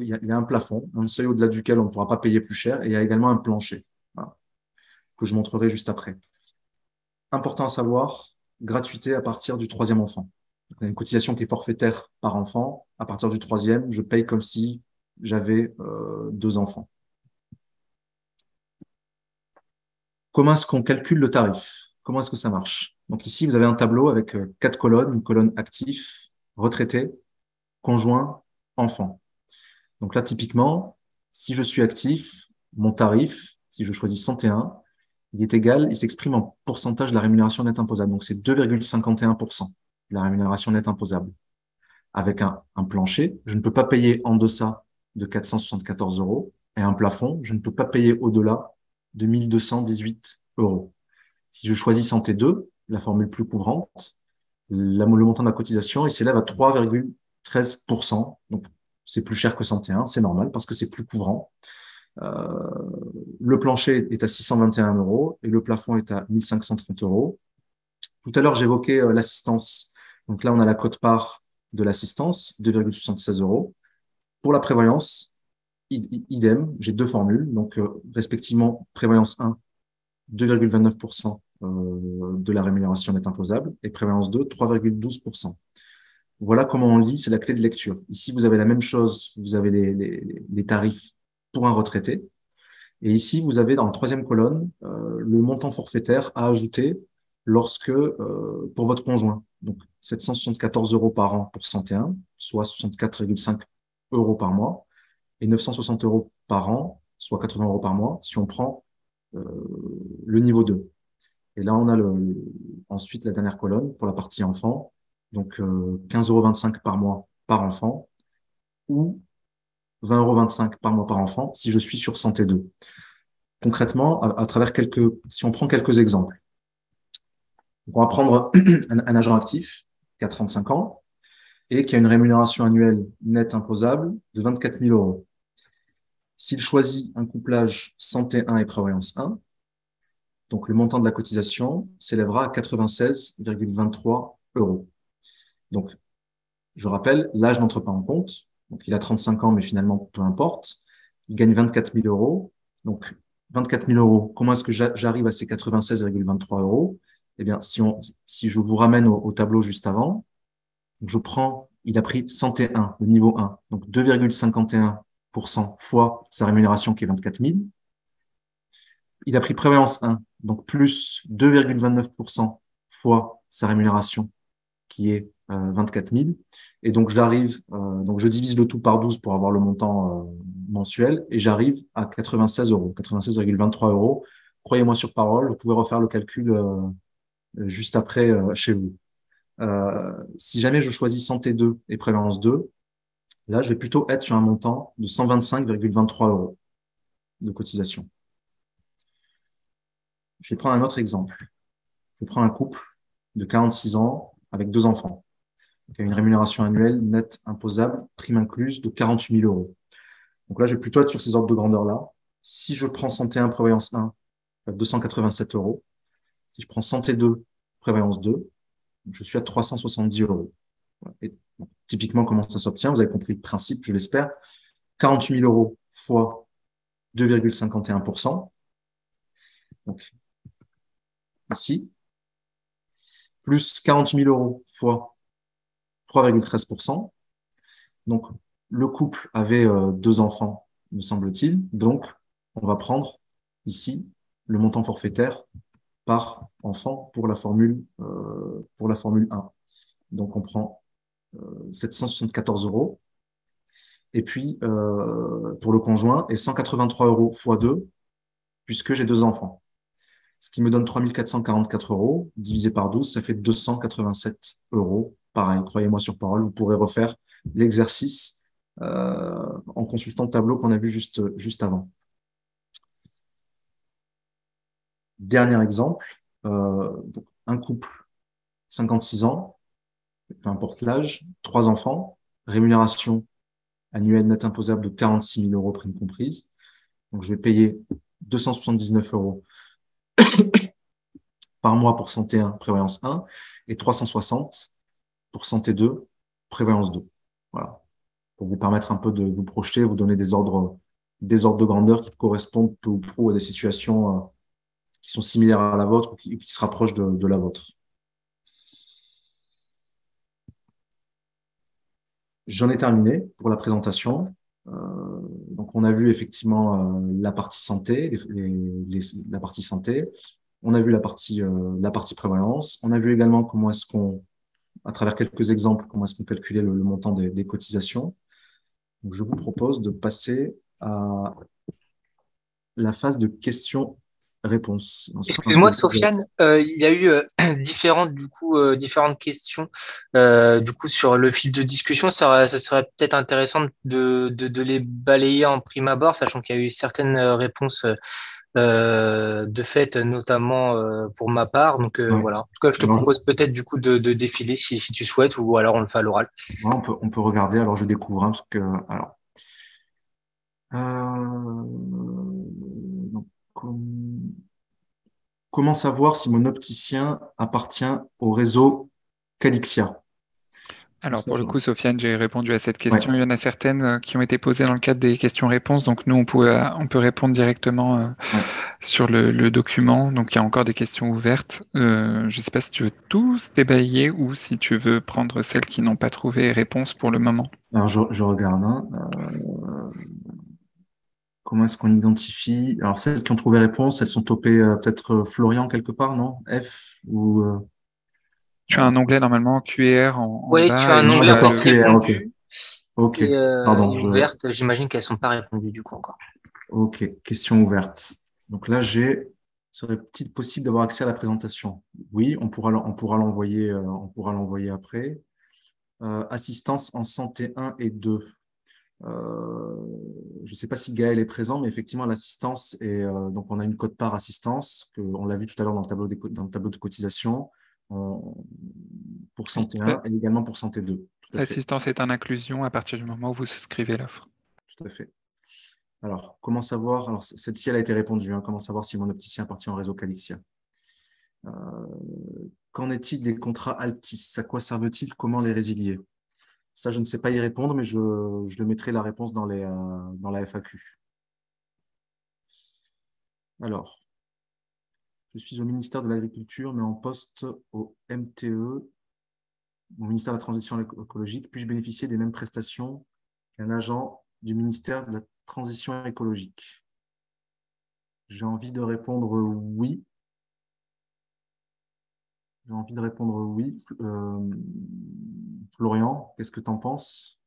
il y a un plafond, un seuil au-delà duquel on ne pourra pas payer plus cher, et il y a également un plancher, voilà, que je montrerai juste après. Important à savoir, gratuité à partir du troisième enfant. Donc, il y a une cotisation qui est forfaitaire par enfant. À partir du troisième, je paye comme si j'avais 2 enfants. Comment est-ce qu'on calcule le tarif? Comment est-ce que ça marche? Donc ici, vous avez un tableau avec 4 colonnes, une colonne actif, retraité, conjoint, enfant. Donc là, typiquement, si je suis actif, mon tarif, si je choisis 101, il est égal, il s'exprime en pourcentage de la rémunération nette imposable. Donc c'est 2,51% de la rémunération nette imposable. Avec un plancher, je ne peux pas payer en deçà de 474 euros et un plafond, je ne peux pas payer au-delà de 1218 euros. Si je choisis santé 2, la formule plus couvrante, le montant de la cotisation, il s'élève à 3,13%. Donc, c'est plus cher que santé 1, c'est normal parce que c'est plus couvrant. Le plancher est à 621 euros et le plafond est à 1530 euros. Tout à l'heure, j'évoquais l'assistance. Donc là, on a la quote-part de l'assistance, 2,76 euros. Pour la prévoyance, idem, j'ai 2 formules. Donc, respectivement, prévoyance 1, 2,29% de la rémunération nette imposable et prévoyance 2, 3,12%. Voilà comment on lit, c'est la clé de lecture. Ici, vous avez la même chose, vous avez les tarifs pour un retraité. Et ici, vous avez dans la troisième colonne le montant forfaitaire à ajouter pour votre conjoint. Donc, 774 euros par an pour 101, soit 64,5 euros par mois, et 960 euros par an, soit 80 euros par mois, si on prend le niveau 2. Et là, on a ensuite la dernière colonne pour la partie enfant, donc 15,25 € par mois par enfant, ou 20,25 € par mois par enfant si je suis sur santé 2. Concrètement, à travers si on prend quelques exemples, on va prendre un agent actif qui a 35 ans et qui a une rémunération annuelle nette imposable de 24 000 euros. S'il choisit un couplage santé 1 et prévoyance 1, donc le montant de la cotisation s'élèvera à 96,23 euros. Donc, je rappelle, l'âge n'entre pas en compte. Donc, il a 35 ans, mais finalement, peu importe. Il gagne 24 000 euros. Donc, 24 000 euros, comment est-ce que j'arrive à ces 96,23 euros? Eh bien, si je vous ramène au tableau juste avant, il a pris santé 1, le niveau 1, donc 2,51 fois sa rémunération qui est 24 000. Il a pris prévoyance 1, donc plus 2,29% fois sa rémunération qui est 24 000. Et donc, donc je divise le tout par 12 pour avoir le montant mensuel et j'arrive à 96 euros, 96,23 euros. Croyez-moi sur parole, vous pouvez refaire le calcul juste après chez vous. Si jamais je choisis santé 2 et prévoyance 2, là, je vais plutôt être sur un montant de 125,23 euros de cotisation. Je vais prendre un autre exemple. Je prends un couple de 46 ans avec 2 enfants, qui a une rémunération annuelle nette imposable, prime incluse, de 48 000 euros. Donc là, je vais plutôt être sur ces ordres de grandeur-là. Si je prends santé 1, prévoyance 1, 287 euros. Si je prends santé 2, prévoyance 2, je suis à 370 euros. Et donc, typiquement, comment ça s'obtient? Vous avez compris le principe, je l'espère. 48 000 euros fois 2,51%. Donc, ici, plus 48 000 euros fois 3,13%. Donc, le couple avait 2 enfants, me semble-t-il. Donc, on va prendre ici le montant forfaitaire par enfant pour la formule 1. Donc, on prend 774 euros. Et puis, pour le conjoint, et 183 euros fois 2, puisque j'ai 2 enfants. Ce qui me donne 3 444 euros, divisé par 12, ça fait 287 euros. Pareil, croyez-moi sur parole, vous pourrez refaire l'exercice en consultant le tableau qu'on a vu juste avant. Dernier exemple, donc un couple, 56 ans, peu importe l'âge, 3 enfants, rémunération annuelle nette imposable de 46 000 euros prime comprise. Donc, je vais payer 279 euros par mois pour santé 1, prévoyance 1, et 360 pour santé 2, prévoyance 2. Voilà. Pour vous permettre un peu de vous projeter, vous donner des ordres de grandeur qui correspondent peu ou prou à des situations qui sont similaires à la vôtre ou qui se rapprochent de la vôtre. J'en ai terminé pour la présentation. Donc, on a vu effectivement la partie santé, la partie santé. On a vu la partie prévalence. On a vu également comment est-ce qu'on, à travers quelques exemples, comment est-ce qu'on calculait le montant des cotisations. Donc, je vous propose de passer à la phase de questions-réponses. Excuse-moi, Sofiane, il y a eu différentes questions sur le fil de discussion. Ça serait peut-être intéressant de les balayer en prime abord, sachant qu'il y a eu certaines réponses de fait, notamment pour ma part. Donc Ouais. voilà. En tout cas, je te Alors, propose peut-être de défiler si tu souhaites, ou alors on le fait à l'oral. ouais, on peut regarder. Alors, je découvre, hein, parce que, alors, donc, comment savoir si mon opticien appartient au réseau Calixia? Donc Alors ça, pour le coup, Sofiane, j'ai répondu à cette ouais, question. Il y en a certaines qui ont été posées dans le cadre des questions-réponses. Donc nous, on peut répondre directement ouais. sur le document. Donc il y a encore des questions ouvertes. Je ne sais pas si tu veux tous débalayer ou si tu veux prendre celles qui n'ont pas trouvé réponse pour le moment. Alors, je regarde, hein. Comment est-ce qu'on identifie? Alors, celles qui ont trouvé réponse, elles sont topées peut-être Florian quelque part, non? F ou Tu as un onglet normalement QR en Oui, tu as bas et un puis ah, il onglet y a d'accord, entre le. QR, ok. répondu Ok, et pardon, ouverte. J'imagine qu'elles sont pas répondues du coup encore. ok, question ouverte. Donc là, serait-il possible d'avoir accès à la présentation? Oui, on on pourra l'envoyer après. Assistance en santé 1 et 2. Je ne sais pas si Gaël est présent, mais effectivement, l'assistance donc on a une quote-part assistance, on l'a vu tout à l'heure dans dans le tableau de cotisation, on- pour Oui, santé 1 et également pour santé 2. Tout à fait, l'assistance est en inclusion à partir du moment où vous souscrivez l'offre. tout à fait. Alors, comment savoir, alors celle-ci, elle a été répondue, hein, comment savoir si mon opticien appartient au réseau Calixia? Qu'en est-il des contrats Altis? À quoi servent-ils? Comment les résilier? Ça, je ne sais pas y répondre, mais je le mettrai la réponse dans la FAQ. Alors, je suis au ministère de l'Agriculture, mais en poste au MTE, au ministère de la Transition écologique. Puis-je bénéficier des mêmes prestations qu'un agent du ministère de la Transition écologique? J'ai envie de répondre oui. J'ai envie de répondre oui. Florian, qu'est-ce que tu en penses?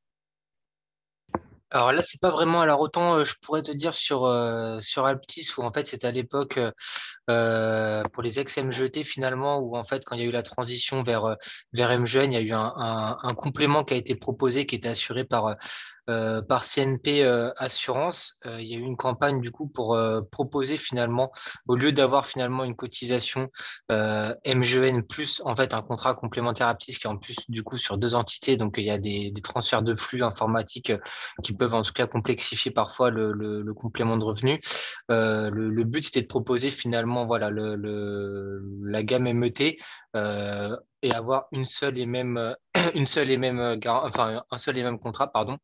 Alors là, c'est pas vraiment. Alors autant je pourrais te dire sur Alptis où en fait c'était à l'époque pour les ex-MGT finalement où en fait quand il y a eu la transition vers MGN, il y a eu un complément qui a été proposé qui était assuré par CNP Assurance. Il y a eu une campagne du coup pour proposer finalement, au lieu d'avoir finalement une cotisation MGN plus en fait un contrat complémentaire Aptis qui est en plus du coup sur deux entités, donc il y a des transferts de flux informatiques qui peuvent en tout cas complexifier parfois le complément de revenus. Le but c'était de proposer finalement voilà la gamme MET et avoir une seule et même une seule et même enfin un seul et même contrat pardon.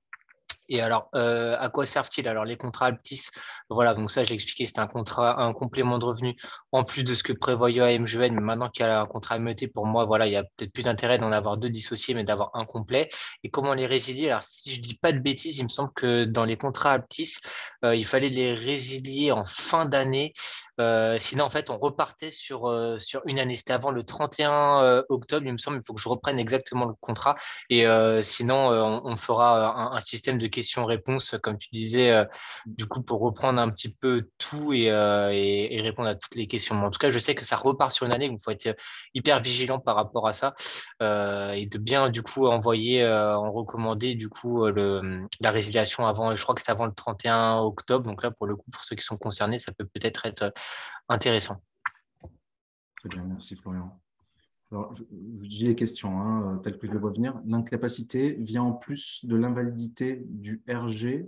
Et alors, à quoi servent-ils? Alors, les contrats Alptis, voilà, donc ça, j'ai expliqué, c'était un contrat, un complément de revenu en plus de ce que prévoyait AMGN. Mais maintenant qu'il y a un contrat MET, pour moi, voilà, il y a peut-être plus d'intérêt d'en avoir deux dissociés, mais d'avoir un complet. Et comment les résilier? Alors, si je dis pas de bêtises, il me semble que dans les contrats Alptis, il fallait les résilier en fin d'année. Sinon, en fait, on repartait sur une année. C'était avant le 31 octobre, il me semble. Il faut que je reprenne exactement le contrat. Et sinon, on fera un système de questions-réponses, comme tu disais, du coup, pour reprendre un petit peu tout et répondre à toutes les questions. Mais en tout cas, je sais que ça repart sur une année, donc il faut être hyper vigilant par rapport à ça et de bien, du coup, envoyer, en recommander, du coup, la résiliation avant, je crois que c'est avant le 31 octobre. Donc là, pour le coup, pour ceux qui sont concernés, ça peut peut-être être intéressant. Très bien, merci Florian. Alors, je dis les questions telles que je les vois venir. L'incapacité vient en plus de l'invalidité du RG.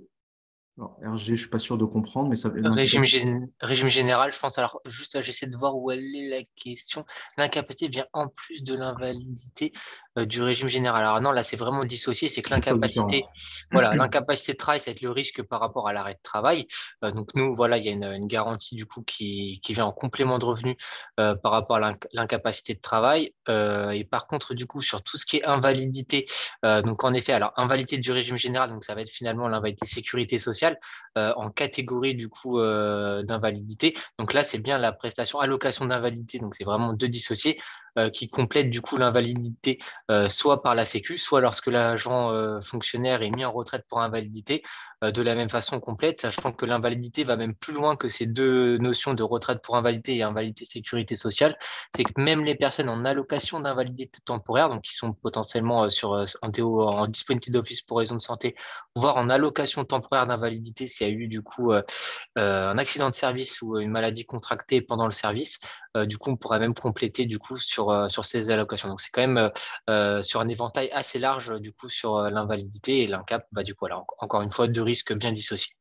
Alors, RG, je ne suis pas sûr de comprendre, mais ça, l'incapacité. Régime général, je pense. Alors, juste, j'essaie de voir où elle est la question. L'incapacité vient en plus de l'invalidité du régime général. Alors, non, là, c'est vraiment dissocié. C'est que Deux choses l'incapacité, différentes. voilà, l'incapacité de travail, c'est le risque par rapport à l'arrêt de travail. Donc, nous, voilà, il y a une garantie, du coup, qui vient en complément de revenu par rapport à l'incapacité de travail. Et par contre, du coup, sur tout ce qui est invalidité, donc, en effet, alors, invalidité du régime général, donc, ça va être finalement l'invalidité sécurité sociale en catégorie du coup d'invalidité. Donc là, c'est bien la prestation allocation d'invalidité. Donc c'est vraiment deux dissociés qui complètent du coup l'invalidité soit par la Sécu, soit lorsque l'agent fonctionnaire est mis en retraite pour invalidité. De la même façon complète, sachant que l'invalidité va même plus loin que ces deux notions de retraite pour invalidité et invalidité sécurité sociale. C'est que même les personnes en allocation d'invalidité temporaire, donc qui sont potentiellement en disponibilité d'office pour raison de santé, voire en allocation temporaire d'invalidité s'il y a eu du coup un accident de service ou une maladie contractée pendant le service. Du coup, on pourrait même compléter du coup sur ces allocations. Donc, c'est quand même sur un éventail assez large du coup sur l'invalidité et l'incap, bah, du coup, voilà, encore une fois, deux risques bien dissociés.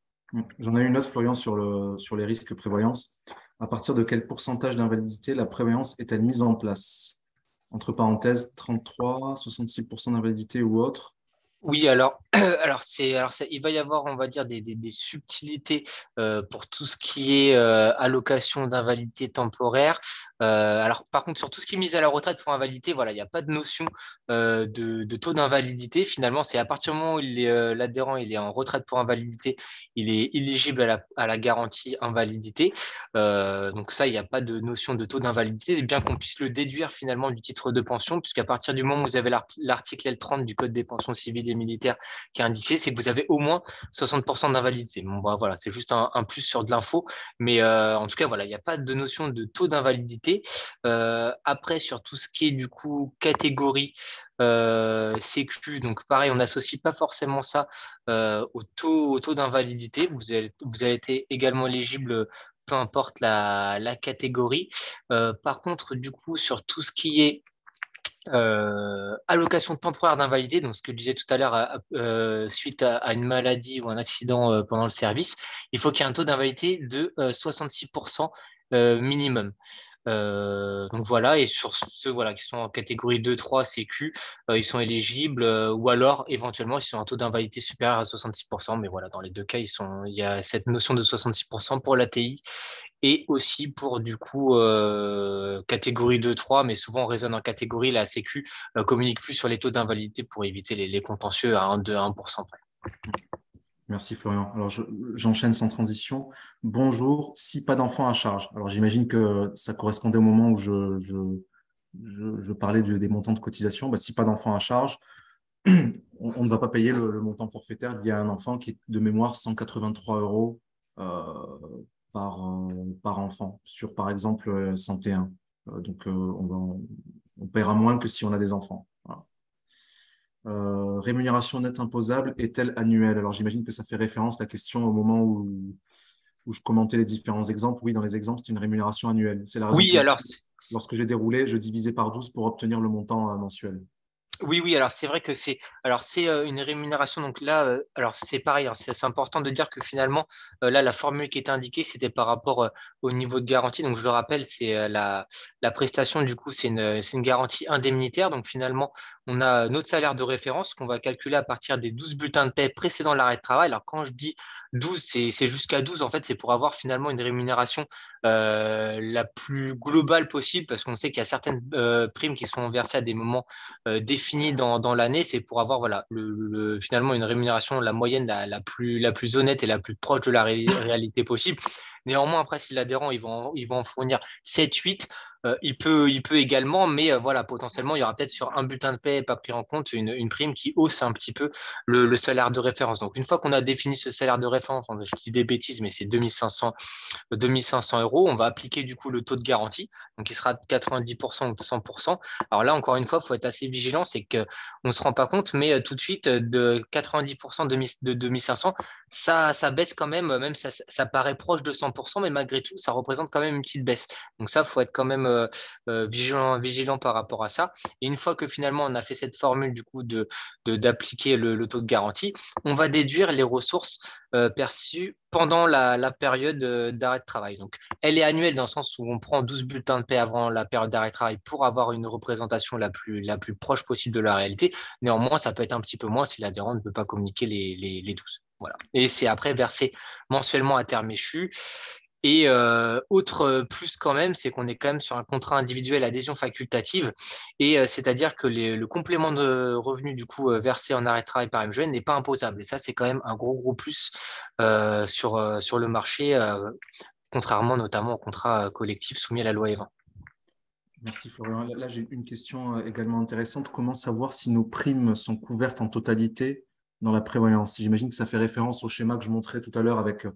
J'en ai une autre, Florian, sur les risques prévoyance. À partir de quel pourcentage d'invalidité la prévoyance est-elle mise en place? Entre parenthèses, 33, 66% d'invalidité ou autre. Oui, alors, il va y avoir, on va dire, des subtilités pour tout ce qui est allocation d'invalidité temporaire. Alors, par contre, sur tout ce qui est mise à la retraite pour invalidité, voilà, il n'y a pas de notion de taux d'invalidité. Finalement, c'est à partir du moment où l'adhérent il est en retraite pour invalidité, il est éligible à la garantie invalidité. Donc ça, il n'y a pas de notion de taux d'invalidité, bien qu'on puisse le déduire finalement du titre de pension, puisqu'à partir du moment où vous avez l'article L30 du Code des pensions civiles et militaires qui est indiqué, c'est que vous avez au moins 60% d'invalidité. Bon, bah, voilà, c'est juste un plus sur de l'info, mais en tout cas, voilà, il n'y a pas de notion de taux d'invalidité. Après, sur tout ce qui est du coup catégorie Sécu, donc pareil, on n'associe pas forcément ça au taux d'invalidité. Vous avez été également éligible peu importe la catégorie. Par contre, du coup, sur tout ce qui est allocation temporaire d'invalidité, donc ce que je disais tout à l'heure, suite à une maladie ou un accident pendant le service, il faut qu'il y ait un taux d'invalidité de 66% minimum. Donc voilà, et sur ceux voilà, qui sont en catégorie 2, 3, CQ, ils sont éligibles, ou alors éventuellement ils sont un taux d'invalidité supérieur à 66%, mais voilà, dans les deux cas, il y a cette notion de 66% pour l'ATI et aussi pour du coup catégorie 2, 3, mais souvent on raisonne en catégorie, la Sécu communique plus sur les taux d'invalidité pour éviter les contentieux à 1, 2, 1% près. Merci Florian. Alors, j'enchaîne sans transition. Bonjour, si pas d'enfants à charge. Alors, j'imagine que ça correspondait au moment où je parlais des montants de cotisation. Bah, si pas d'enfants à charge, on ne va pas payer le montant forfaitaire lié à un enfant qui est de mémoire 183 euros par enfant sur, par exemple, 101. Donc, on paiera moins que si on a des enfants. Voilà. Rémunération nette imposable est-elle annuelle? Alors, j'imagine que ça fait référence à la question au moment où je commentais les différents exemples. Oui, dans les exemples, c'est une rémunération annuelle. C'est la raison Oui, pour alors laquelle, lorsque j'ai déroulé, je divisais par 12 pour obtenir le montant mensuel. oui, oui, alors c'est vrai que c'est une rémunération. Donc là, alors c'est pareil, hein, c'est important de dire que finalement, là, la formule qui était indiquée, c'était par rapport au niveau de garantie. Donc je le rappelle, c'est la prestation, du coup, c'est une garantie indemnitaire. Donc finalement, on a notre salaire de référence qu'on va calculer à partir des 12 bulletins de paie précédant l'arrêt de travail. Alors quand je dis 12, c'est jusqu'à 12. En fait, c'est pour avoir finalement une rémunération la plus globale possible, parce qu'on sait qu'il y a certaines primes qui sont versées à des moments défini dans l'année, c'est pour avoir voilà, finalement une rémunération, la moyenne la plus honnête et la plus proche de la réalité possible. Néanmoins, après, si l'adhérent il va en fournir 7-8, il peut également, mais voilà, potentiellement, il y aura peut-être sur un bulletin de paie pas pris en compte une prime qui hausse un petit peu le salaire de référence. Donc, une fois qu'on a défini ce salaire de référence, enfin, je dis des bêtises, mais c'est 2500 euros. On va appliquer du coup le taux de garantie, donc il sera de 90% ou de 100%. Alors là, encore une fois, il faut être assez vigilant, c'est qu'on ne se rend pas compte, mais tout de suite, de 90% de 2500, ça baisse quand même, même ça paraît proche de 100%, mais malgré tout, ça représente quand même une petite baisse. Donc ça, il faut être quand même vigilant par rapport à ça. Et une fois que finalement, on a fait cette formule du coup d'appliquer le taux de garantie, on va déduire les ressources perçues pendant la période d'arrêt de travail. Donc, elle est annuelle dans le sens où on prend 12 bulletins de paie avant la période d'arrêt de travail pour avoir une représentation la plus proche possible de la réalité. Néanmoins, ça peut être un petit peu moins si l'adhérent ne peut pas communiquer les 12. Voilà. Et c'est après versé mensuellement à terme échu. Et autre plus quand même, c'est qu'on est quand même sur un contrat individuel adhésion facultative, et c'est-à-dire que le complément de revenu du coup versé en arrêt de travail par MGN n'est pas imposable. Et ça, c'est quand même un gros plus sur le marché, contrairement notamment au contrat collectif soumis à la loi Evin. Merci Florian. Là, j'ai une question également intéressante. Comment savoir si nos primes sont couvertes en totalité dans la prévoyance? J'imagine que ça fait référence au schéma que je montrais tout à l'heure avec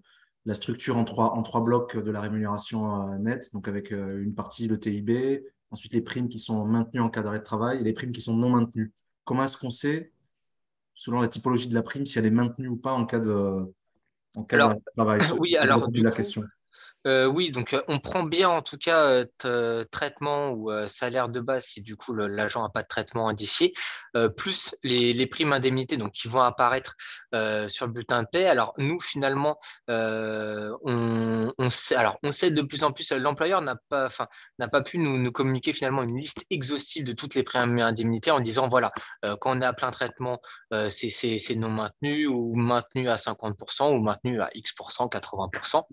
la structure en trois blocs de la rémunération nette, donc avec une partie le TIB, ensuite les primes qui sont maintenues en cas d'arrêt de travail et les primes qui sont non maintenues. Comment est-ce qu'on sait, selon la typologie de la prime, si elle est maintenue ou pas en cas Alors, d'arrêt de travail? oui, Je alors reformule du la coup, question. oui, donc on prend bien en tout cas traitement ou salaire de base si du coup l'agent n'a pas de traitement indicié, plus les primes indemnités donc qui vont apparaître sur le bulletin de paie. Alors nous finalement on sait de plus en plus, l'employeur n'a pas pu nous communiquer finalement une liste exhaustive de toutes les primes indemnités en disant voilà, quand on est à plein traitement, c'est non maintenu ou maintenu à 50% ou maintenu à X%, 80%.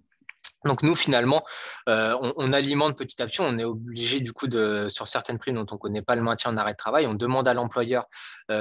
Donc nous finalement, on alimente petit à petit. On est obligé du coup sur certaines primes dont on ne connaît pas le maintien en arrêt de travail, on demande à l'employeur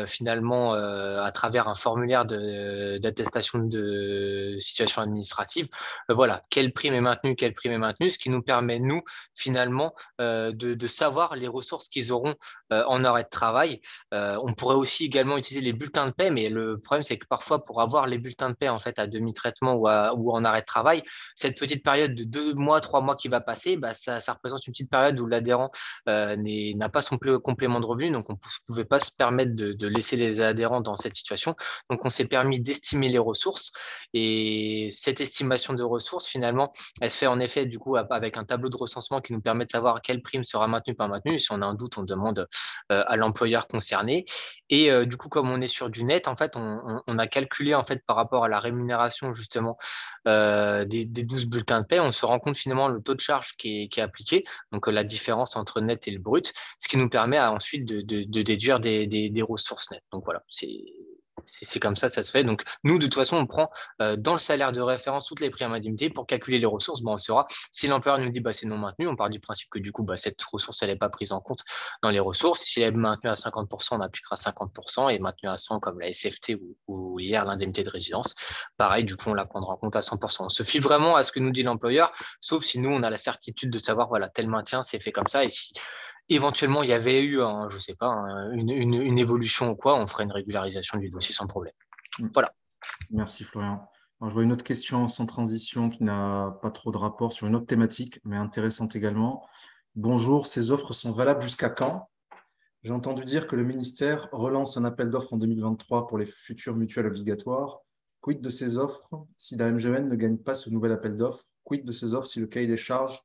finalement à travers un formulaire d'attestation de situation administrative, voilà, quelle prime est maintenue, quelle prime est maintenue, ce qui nous permet nous finalement de savoir les ressources qu'ils auront en arrêt de travail. On pourrait aussi également utiliser les bulletins de paie, mais le problème c'est que parfois pour avoir les bulletins de paie en fait à demi-traitement ou en arrêt de travail, cette petite période de 2 mois, 3 mois qui va passer, bah, ça représente une petite période où l'adhérent n'a pas son complément de revenu, donc on ne pouvait pas se permettre de laisser les adhérents dans cette situation. Donc on s'est permis d'estimer les ressources, et cette estimation de ressources, finalement, elle se fait en effet du coup avec un tableau de recensement qui nous permet de savoir quelle prime sera maintenue, pas maintenue. Et si on a un doute, on demande à l'employeur concerné. Et du coup, comme on est sur du net, en fait, on a calculé en fait par rapport à la rémunération justement des 12 bulletins de paie, on se rend compte finalement le taux de charge qui est appliqué, donc la différence entre le net et le brut, ce qui nous permet ensuite de déduire des ressources nettes. Donc voilà, c'est comme ça se fait. Donc, nous, de toute façon, on prend dans le salaire de référence toutes les primes indemnités pour calculer les ressources. On saura si l'employeur nous dit c'est non maintenu, on part du principe que du coup, cette ressource, elle n'est pas prise en compte dans les ressources. Si elle est maintenue à 50%, on appliquera 50% et maintenue à 100 comme la SFT ou hier l'indemnité de résidence. Pareil, du coup, on la prendra en compte à 100%. On se fie vraiment à ce que nous dit l'employeur, sauf si nous, on a la certitude de savoir, voilà, tel maintien, c'est fait comme ça. Et si éventuellement il y avait eu, je sais pas, une évolution ou quoi, on ferait une régularisation du dossier sans problème. Voilà. Merci Florian. Alors, je vois une autre question sans transition qui n'a pas trop de rapport sur une autre thématique, mais intéressante également. Bonjour, ces offres sont valables jusqu'à quand? J'ai entendu dire que le ministère relance un appel d'offres en 2023 pour les futures mutuelles obligatoires. Quid de ces offres si la MGN ne gagne pas ce nouvel appel d'offres? Quid de ces offres si le cahier des charges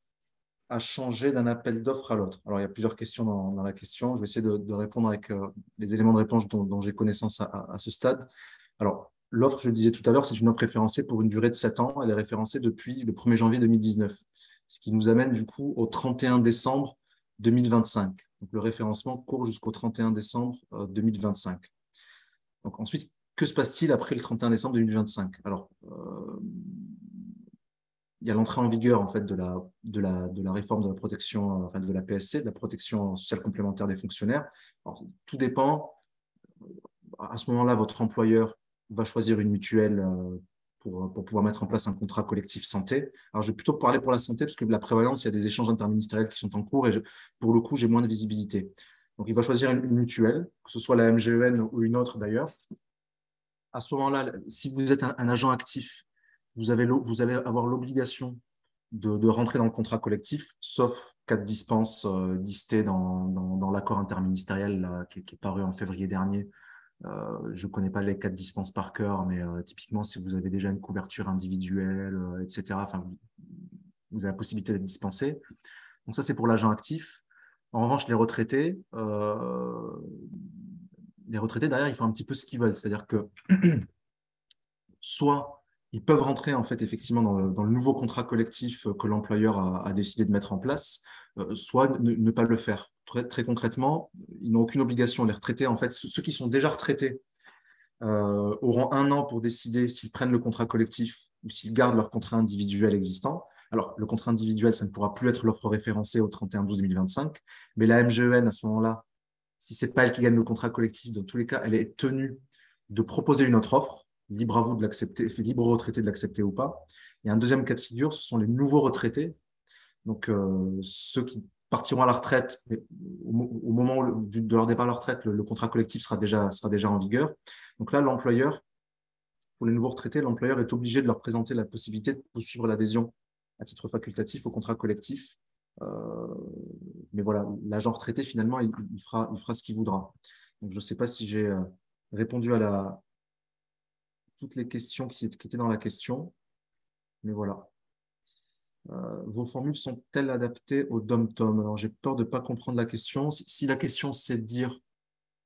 a changé d'un appel d'offres à l'autre? Alors, il y a plusieurs questions dans la question. Je vais essayer de répondre avec les éléments de réponse dont j'ai connaissance à ce stade. Alors, l'offre, je le disais tout à l'heure, c'est une offre référencée pour une durée de 7 ans. Elle est référencée depuis le 1er janvier 2019, ce qui nous amène du coup au 31 décembre 2025. Donc, le référencement court jusqu'au 31 décembre 2025. Donc, ensuite, que se passe-t-il après le 31 décembre 2025? Alors, il y a l'entrée en vigueur en fait de la réforme de la protection, enfin, de la PSC, de la protection sociale complémentaire des fonctionnaires. Alors, tout dépend. À ce moment-là, votre employeur va choisir une mutuelle pour pouvoir mettre en place un contrat collectif santé. Alors, je vais plutôt parler pour la santé parce que la prévalence, il y a des échanges interministériels qui sont en cours et pour le coup, j'ai moins de visibilité. Donc, il va choisir une mutuelle, que ce soit la MGEN ou une autre d'ailleurs. À ce moment-là, si vous êtes un agent actif, vous allez avoir l'obligation de rentrer dans le contrat collectif, sauf cas de dispense listé dans l'accord interministériel là, qui est paru en février dernier. Je ne connais pas les cas de dispense par cœur, mais typiquement, si vous avez déjà une couverture individuelle, etc., enfin, vous avez la possibilité d'être dispensé. Donc ça, c'est pour l'agent actif. En revanche, les retraités, derrière, ils font un petit peu ce qu'ils veulent. C'est-à-dire que soit ils peuvent rentrer en fait effectivement dans le nouveau contrat collectif que l'employeur a décidé de mettre en place, soit ne pas le faire. Très concrètement, ils n'ont aucune obligation. Les retraités, en fait, ceux qui sont déjà retraités auront 1 an pour décider s'ils prennent le contrat collectif ou s'ils gardent leur contrat individuel existant. Alors, le contrat individuel, ça ne pourra plus être l'offre référencée au 31/12/2025, mais la MGEN, à ce moment-là, si c'est pas elle qui gagne le contrat collectif, dans tous les cas, elle est tenue de proposer une autre offre. Libre à vous de l'accepter, libre aux retraités de l'accepter ou pas. Et un deuxième cas de figure, ce sont les nouveaux retraités, donc ceux qui partiront à la retraite, mais au moment de leur départ à la retraite, le contrat collectif sera déjà en vigueur. Donc là, pour les nouveaux retraités, l'employeur est obligé de leur présenter la possibilité de poursuivre l'adhésion à titre facultatif au contrat collectif. Mais voilà, l'agent retraité, finalement, il fera ce qu'il voudra. Donc, je ne sais pas si j'ai répondu à toutes les questions qui étaient dans la question, mais voilà. Vos formules sont-elles adaptées au DOM-TOM? Alors, j'ai peur de ne pas comprendre la question. Si la question, c'est de dire…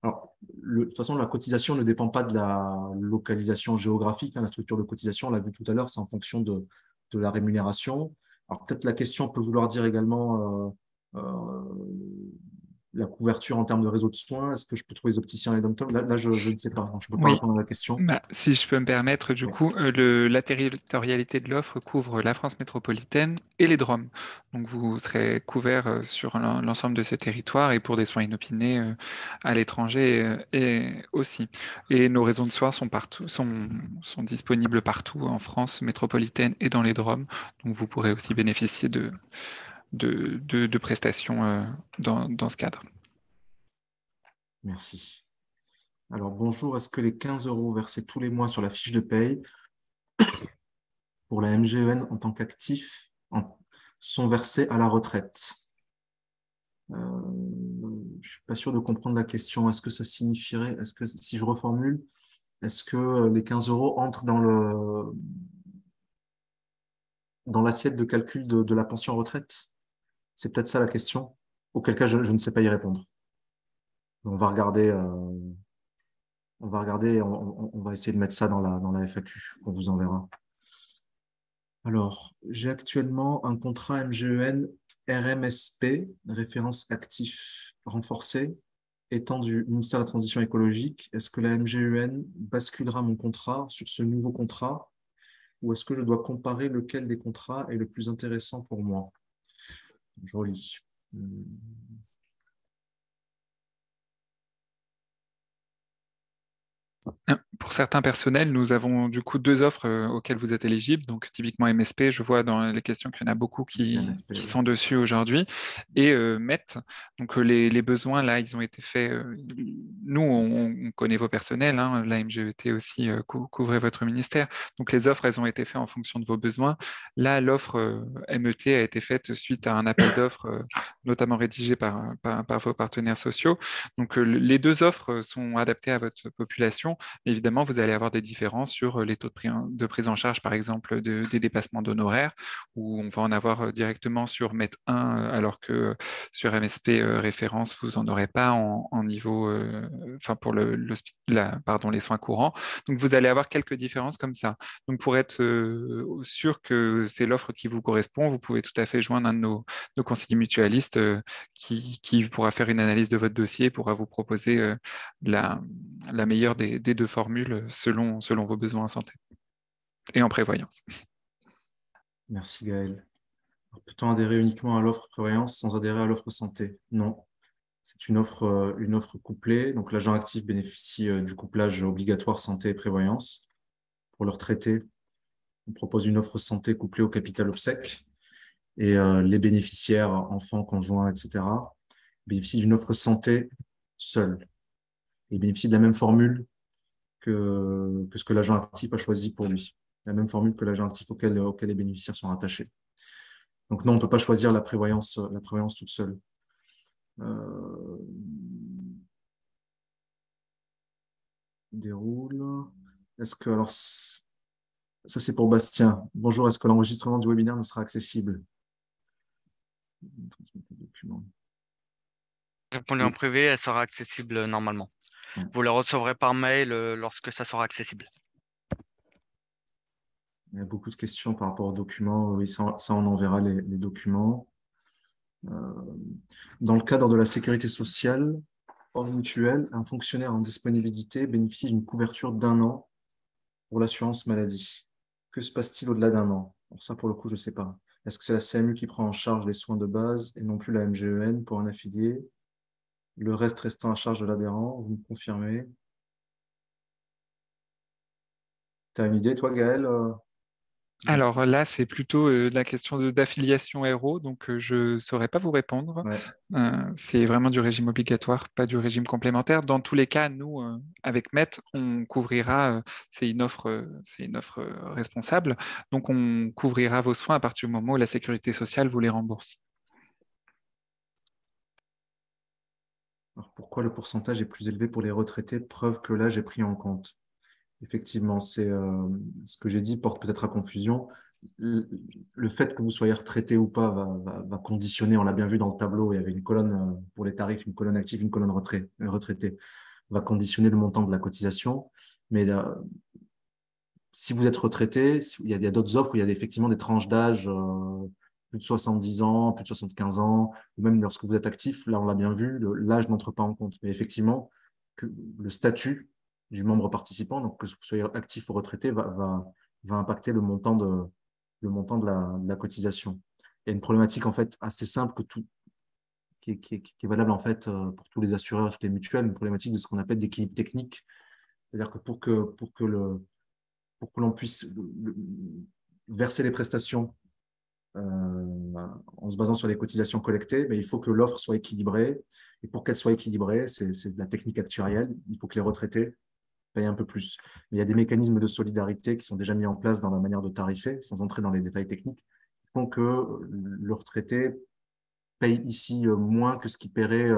Alors, de toute façon, la cotisation ne dépend pas de la localisation géographique. Hein, la structure de cotisation, on l'a vu tout à l'heure, c'est en fonction de la rémunération. Alors, peut-être la question peut vouloir dire également la couverture en termes de réseau de soins. Est-ce que je peux trouver les opticiens et les dom-tom? Là, je ne sais pas. Donc, je ne peux pas Oui. répondre à la question. Bah, si je peux me permettre, du Oui. coup, la territorialité de l'offre couvre la France métropolitaine et les DROM. Donc, vous serez couvert sur l'ensemble de ce territoire et pour des soins inopinés à l'étranger et aussi. Et nos réseaux de soins sont partout, sont disponibles partout en France métropolitaine et dans les DROM. Donc, vous pourrez aussi bénéficier de prestations dans ce cadre. Merci. Alors, bonjour. Est-ce que les 15 € versés tous les mois sur la fiche de paye pour la MGEN en tant qu'actif sont versés à la retraite? Je ne suis pas sûr de comprendre la question. Est-ce que ça signifierait, si je reformule, est-ce que les 15 € entrent dans l'assiette de calcul de la pension retraite? C'est peut-être ça la question. Auquel cas, je ne sais pas y répondre. On va regarder, et on va essayer de mettre ça dans la FAQ qu'on vous enverra. Alors, j'ai actuellement un contrat MGEN RMSP, référence actif renforcée, étant du ministère de la Transition écologique, est-ce que la MGEN basculera mon contrat sur ce nouveau contrat ou est-ce que je dois comparer lequel des contrats est le plus intéressant pour moi? Je relis. Pour certains personnels, nous avons du coup deux offres auxquelles vous êtes éligibles. Donc, typiquement MSP, je vois dans les questions qu'il y en a beaucoup C'est qui, MSP, qui oui. sont dessus aujourd'hui. Et MET, donc les besoins, là, ils ont été faits. Nous, on connaît vos personnels, hein, la MGET aussi couvrait votre ministère. Donc, les offres, elles ont été faites en fonction de vos besoins. Là, l'offre MET a été faite suite à un appel d'offres, notamment rédigé par vos partenaires sociaux. Donc, les deux offres sont adaptées à votre population. Évidemment, vous allez avoir des différences sur les taux de prise en charge, par exemple, des dépassements d'honoraires, où on va en avoir directement sur MET 1, alors que sur MSP référence, vous n'en aurez pas en niveau, enfin pour pardon, les soins courants. Donc, vous allez avoir quelques différences comme ça. Donc, pour être sûr que c'est l'offre qui vous correspond, vous pouvez tout à fait joindre un de nos conseillers mutualistes qui pourra faire une analyse de votre dossier, pourra vous proposer la meilleure des deux formules selon vos besoins en santé et en prévoyance. Merci Gaël. Peut-on adhérer uniquement à l'offre prévoyance sans adhérer à l'offre santé? Non. C'est une offre couplée. Donc, l'agent actif bénéficie du couplage obligatoire santé et prévoyance. Pour le retraité, on propose une offre santé couplée au capital obsèque. Et les bénéficiaires, enfants, conjoints, etc., bénéficient d'une offre santé seule. Ils bénéficient de la même formule que ce que l'agent actif a choisi pour lui. La même formule que l'agent actif auquel les bénéficiaires sont rattachés. Donc non, on ne peut pas choisir la prévoyance toute seule. Déroule. Est-ce que, alors, ça c'est pour Bastien. Bonjour, est-ce que l'enregistrement du webinaire nous sera accessible? Répondu en privé, elle sera accessible normalement. Ouais. Vous la recevrez par mail lorsque ça sera accessible. Il y a beaucoup de questions par rapport aux documents. Oui, ça on enverra les documents. Dans le cadre de la sécurité sociale, hors mutuelle, un fonctionnaire en disponibilité bénéficie d'une couverture d'1 an pour l'assurance maladie. Que se passe-t-il au-delà d'1 an? Alors ça, pour le coup, je ne sais pas. Est-ce que c'est la CMU qui prend en charge les soins de base et non plus la MGEN pour un affilié? Le reste restant à charge de l'adhérent, vous me confirmez? Tu as une idée, toi, Gaël? Alors là, c'est plutôt la question d'affiliation RO, donc je ne saurais pas vous répondre. Ouais. C'est vraiment du régime obligatoire, pas du régime complémentaire. Dans tous les cas, nous, avec MET, on couvrira, c'est une offre responsable, donc on couvrira vos soins à partir du moment où la sécurité sociale vous les rembourse. Alors, pourquoi le pourcentage est plus élevé pour les retraités? Preuve que l'âge est pris en compte. Effectivement, c'est ce que j'ai dit porte peut-être à confusion. Le fait que vous soyez retraité ou pas va conditionner, on l'a bien vu dans le tableau, il y avait une colonne pour les tarifs, une colonne active, une colonne retraité, va conditionner le montant de la cotisation. Mais si vous êtes retraité, il y a d'autres offres où il y a effectivement des tranches d'âge, plus de 70 ans, plus de 75 ans, ou même lorsque vous êtes actif, là on l'a bien vu, l'âge n'entre pas en compte. Mais effectivement, que le statut du membre participant, donc que vous soyez actif ou retraité, va impacter le montant de la cotisation. Il y a une problématique en fait assez simple qui est valable en fait pour tous les assureurs, toutes les mutuelles, une problématique de ce qu'on appelle d'équilibre technique. C'est-à-dire que pour que l'on puisse verser les prestations en se basant sur les cotisations collectées, mais il faut que l'offre soit équilibrée. Et pour qu'elle soit équilibrée, c'est de la technique actuarielle. Il faut que les retraités payent un peu plus. Mais il y a des mécanismes de solidarité qui sont déjà mis en place dans la manière de tarifer, sans entrer dans les détails techniques, qui font que le retraité paye ici moins que ce qu'il paierait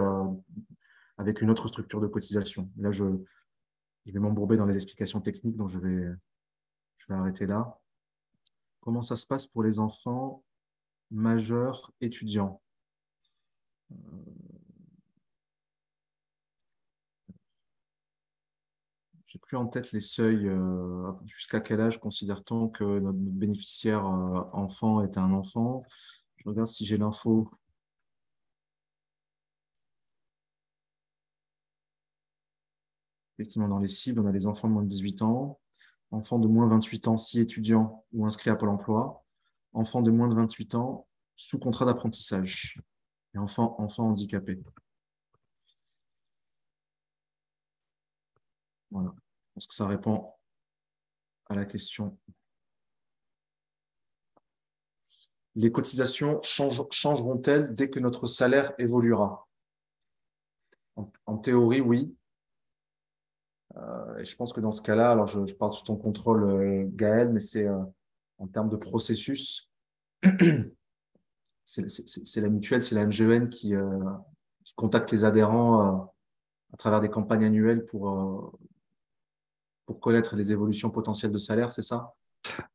avec une autre structure de cotisation. Là, je vais m'embourber dans les explications techniques, donc je vais arrêter là. Comment ça se passe pour les enfants majeurs étudiants? J'ai plus en tête les seuils. Jusqu'à quel âge considère-t-on que notre bénéficiaire enfant est un enfant? Je regarde si j'ai l'info. Effectivement, dans les cibles, on a les enfants de moins de 18 ans, enfants de moins de 28 ans si étudiants ou inscrits à Pôle emploi, enfants de moins de 28 ans sous contrat d'apprentissage et enfants handicapés. Voilà. Je pense que ça répond à la question. Les cotisations changeront-elles dès que notre salaire évoluera? En théorie, oui. Et je pense que dans ce cas-là, alors je parle sous ton contrôle, Gaël, mais c'est en termes de processus, c'est la mutuelle, c'est la MGEN qui contacte les adhérents à travers des campagnes annuelles pour connaître les évolutions potentielles de salaire, c'est ça?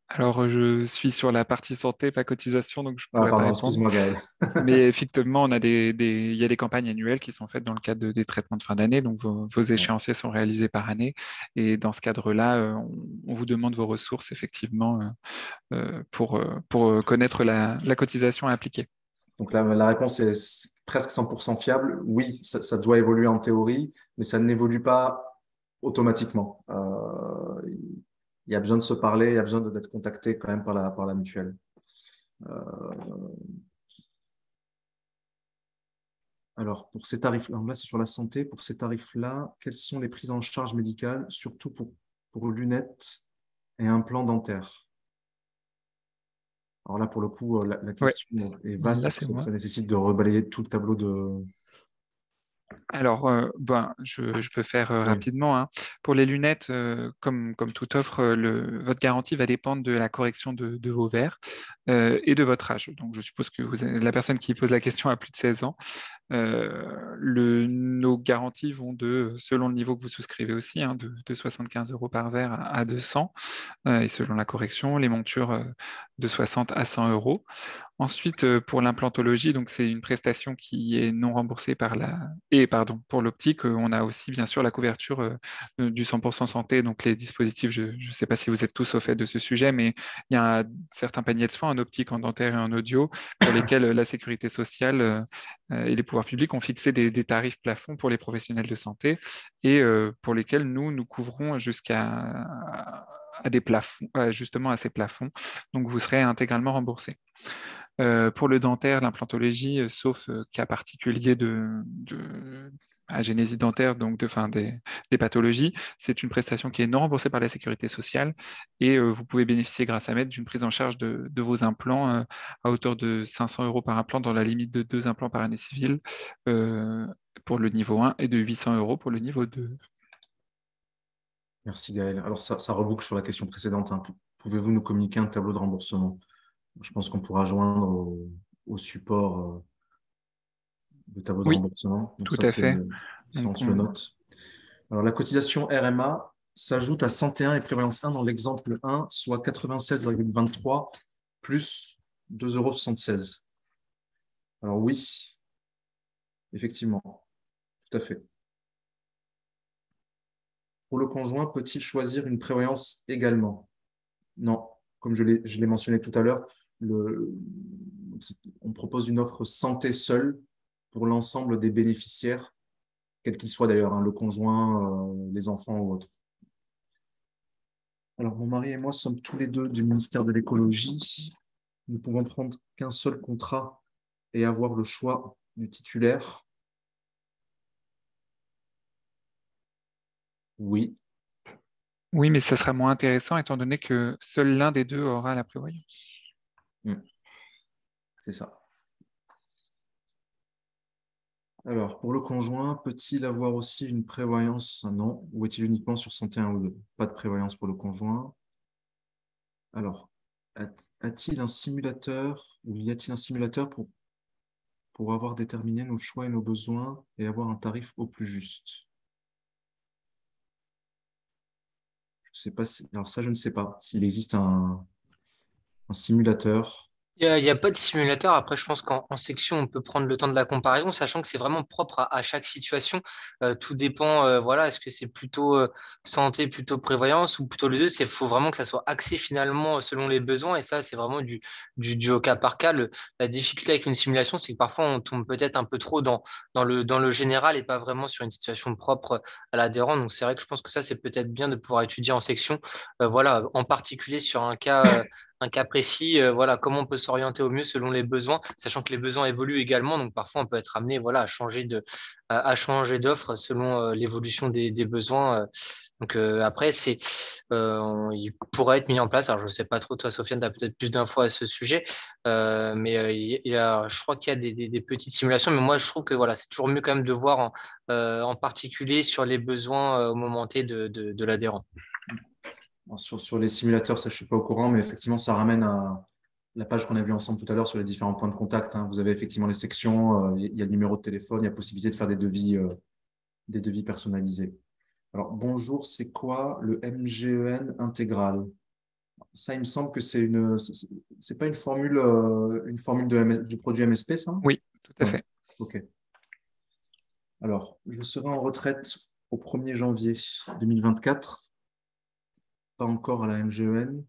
Alors, je suis sur la partie santé, pas cotisation, donc je ne Ah, pourrais pas pardon, répondre. excuse-moi, Gaël. Mais effectivement, on a il y a des campagnes annuelles qui sont faites dans le cadre des traitements de fin d'année. Donc, vos Ouais. échéanciers sont réalisés par année. Et dans ce cadre-là, on vous demande vos ressources, effectivement, pour connaître la cotisation à appliquer. Donc la réponse est presque 100% fiable. Oui, ça doit évoluer en théorie, mais ça n'évolue pas automatiquement. Il y a besoin de se parler, il y a besoin d'être contacté quand même par la mutuelle. Alors, pour ces tarifs-là, là, c'est sur la santé. Pour ces tarifs-là, quelles sont les prises en charge médicales, surtout pour lunettes et implants dentaires? Alors là, pour le coup, la Ouais, question est vaste là, parce c'est que moi. ça nécessite de rebalayer tout le tableau de… Alors, je peux faire Oui, rapidement, hein. Pour les lunettes, comme toute offre, votre garantie va dépendre de la correction de vos verres et de votre âge. Donc, je suppose que la personne qui pose la question a plus de 16 ans. Nos garanties vont selon le niveau que vous souscrivez aussi, hein, de 75 euros par verre à 200, et selon la correction, les montures de 60 à 100 euros. Ensuite, pour l'implantologie, donc c'est une prestation qui est non remboursée pardon, pour l'optique, on a aussi bien sûr la couverture du 100% santé, donc les dispositifs, je ne sais pas si vous êtes tous au fait de ce sujet, mais il y a certains paniers de soins en optique, en dentaire et en audio, pour lesquels la sécurité sociale et les pouvoirs publics ont fixé des tarifs plafonds pour les professionnels de santé et pour lesquels nous couvrons jusqu'à à des plafonds, justement à ces plafonds, donc vous serez intégralement remboursé. Pour le dentaire, l'implantologie, sauf cas particulier de agénésie dentaire, donc des pathologies, c'est une prestation qui est non remboursée par la sécurité sociale et vous pouvez bénéficier grâce à MED d'une prise en charge de vos implants à hauteur de 500 euros par implant dans la limite de 2 implants par année civile euh, pour le niveau 1 et de 800 euros pour le niveau 2. merci Gaël. Alors ça reboucle sur la question précédente, hein. Pouvez-vous nous communiquer un tableau de remboursement? Je pense qu'on pourra joindre au support le tableau de Oui, remboursement. Donc tout ça, à fait. on Donc, se le note. Alors la cotisation RMA s'ajoute à 101 et prévoyance 1 dans l'exemple 1, soit 96,23 plus 2,76 €. Alors oui, effectivement, tout à fait. Pour le conjoint, peut-il choisir une prévoyance également? Non, comme je l'ai mentionné tout à l'heure, on propose une offre santé seule pour l'ensemble des bénéficiaires, quels qu'ils soient d'ailleurs, hein, le conjoint, les enfants ou autres. Alors, mon mari et moi sommes tous les deux du ministère de l'écologie. Nous pouvons prendre qu'un seul contrat et avoir le choix du titulaire. Oui, oui, mais ça sera moins intéressant étant donné que seul l'un des deux aura la prévoyance. c'est ça. Alors, pour le conjoint, peut-il avoir aussi une prévoyance? Non. Ou est-il uniquement sur 101 ou 2? Pas de prévoyance pour le conjoint. Alors, a-t-il un simulateur ou y a-t-il un simulateur pour avoir déterminé nos choix et nos besoins et avoir un tarif au plus juste? Je sais pas alors ça, je ne sais pas s'il existe un simulateur. Il y a pas de simulateur. Après, je pense qu'en section, on peut prendre le temps de la comparaison, sachant que c'est vraiment propre à chaque situation. Tout dépend, voilà, est-ce que c'est plutôt santé, plutôt prévoyance ou plutôt les deux? C'est faut vraiment que ça soit axé finalement selon les besoins. Et ça, c'est vraiment du au cas par cas. La difficulté avec une simulation, c'est que parfois on tombe peut-être un peu trop dans le général et pas vraiment sur une situation propre à l'adhérent. Donc, c'est vrai que je pense que ça, c'est peut-être bien de pouvoir étudier en section, voilà, en particulier sur un cas précis, voilà, comment on peut s'orienter au mieux selon les besoins, sachant que les besoins évoluent également. Donc parfois, on peut être amené, voilà, à changer d'offre selon l'évolution des besoins. Donc après, il pourrait être mis en place. Alors je sais pas trop, toi, Sofiane, tu as peut-être plus d'infos à ce sujet, mais je crois qu'il y a des petites simulations. Mais moi, je trouve que voilà, c'est toujours mieux quand même de voir en particulier sur les besoins au moment T de l'adhérent. Bon, sur les simulateurs, ça, je ne suis pas au courant, mais effectivement, ça ramène à la page qu'on a vue ensemble tout à l'heure sur les différents points de contact, hein. Vous avez effectivement les sections, il y a le numéro de téléphone, il y a possibilité de faire des devis personnalisés. Alors, bonjour, c'est quoi le MGEN intégral? Ça, il me semble que c'est pas une formule du produit MSP, ça? Oui, tout à Oui, fait. ok. Alors, je serai en retraite au 1er janvier 2024, pas encore à la MGEN.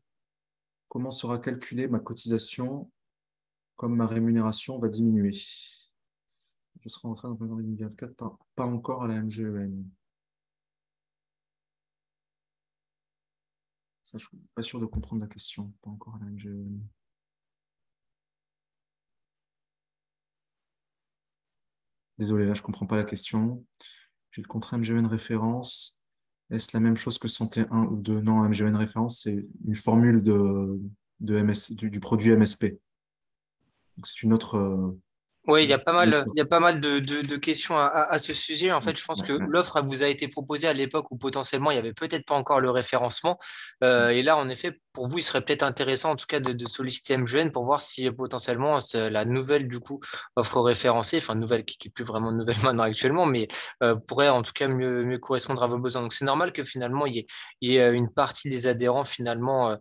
Comment sera calculée ma cotisation comme ma rémunération va diminuer? Je serai en train de regarder 2024, pas encore à la MGEN. Ça, je ne suis pas sûr de comprendre la question. Pas encore à la MGEN. Désolé, là, je ne comprends pas la question. J'ai le contrat MGEN référence. Est-ce la même chose que santé 1 ou 2? Non, MGEN référence, c'est une formule du produit MSP. Donc, c'est Oui, une autre. il y a pas mal de questions à ce sujet. En fait, je pense Ouais, que ouais. l'offre elle vous a été proposée à l'époque où potentiellement il y avait peut-être pas encore le référencement. Et là, en effet, pour vous, il serait peut-être intéressant en tout cas de solliciter MGN pour voir si potentiellement la nouvelle du coup offre référencée, enfin nouvelle qui est plus vraiment nouvelle maintenant actuellement, mais pourrait en tout cas mieux correspondre à vos besoins. Donc c'est normal que finalement il y ait une partie des adhérents finalement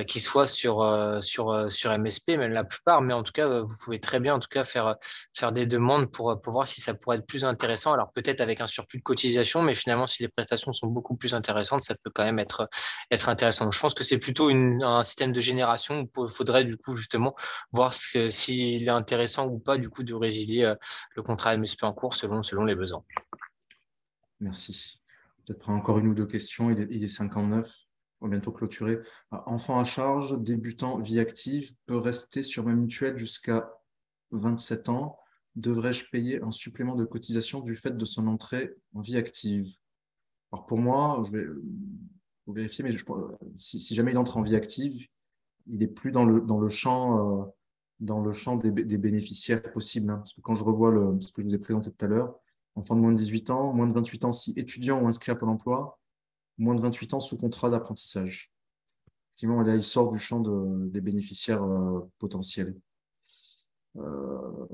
qui soient sur MSP, même la plupart, mais en tout cas vous pouvez très bien en tout cas faire des demandes pour voir si ça pourrait être plus intéressant. Alors peut-être avec un surplus de cotisation, mais finalement, si les prestations sont beaucoup plus intéressantes, ça peut quand même être intéressant. Donc, je pense que c'est plutôt un système de génération où il faudrait du coup justement voir s'il est intéressant ou pas du coup de résilier le contrat MSP en cours selon les besoins. Merci. Peut-être prendre encore une ou deux questions. Il est 59. On va bientôt clôturer. Enfant à charge, débutant, vie active, peut rester sur ma mutuelle jusqu'à 27 ans. Devrais-je payer un supplément de cotisation du fait de son entrée en vie active? Alors pour moi, je vais vérifier, mais si jamais il entre en vie active, il n'est plus dans le champ des bénéficiaires possibles, hein. Parce que quand je revois ce que je vous ai présenté tout à l'heure, enfant de moins de 18 ans, moins de 28 ans si étudiant ou inscrit à Pôle emploi, moins de 28 ans sous contrat d'apprentissage. Effectivement, là, il sort du champ des bénéficiaires potentiels. Euh,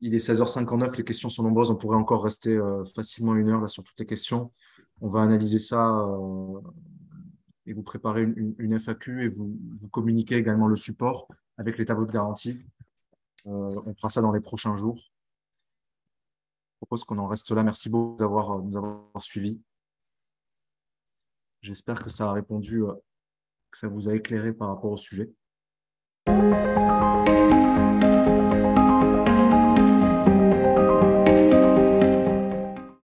il est 16h59, les questions sont nombreuses, on pourrait encore rester facilement 1 heure là, sur toutes les questions. On va analyser ça et vous préparer une FAQ et vous communiquer également le support avec les tableaux de garantie. On fera ça dans les prochains jours. Je propose qu'on en reste là. Merci beaucoup de nous avoir suivis. J'espère que ça a répondu, que ça vous a éclairé par rapport au sujet.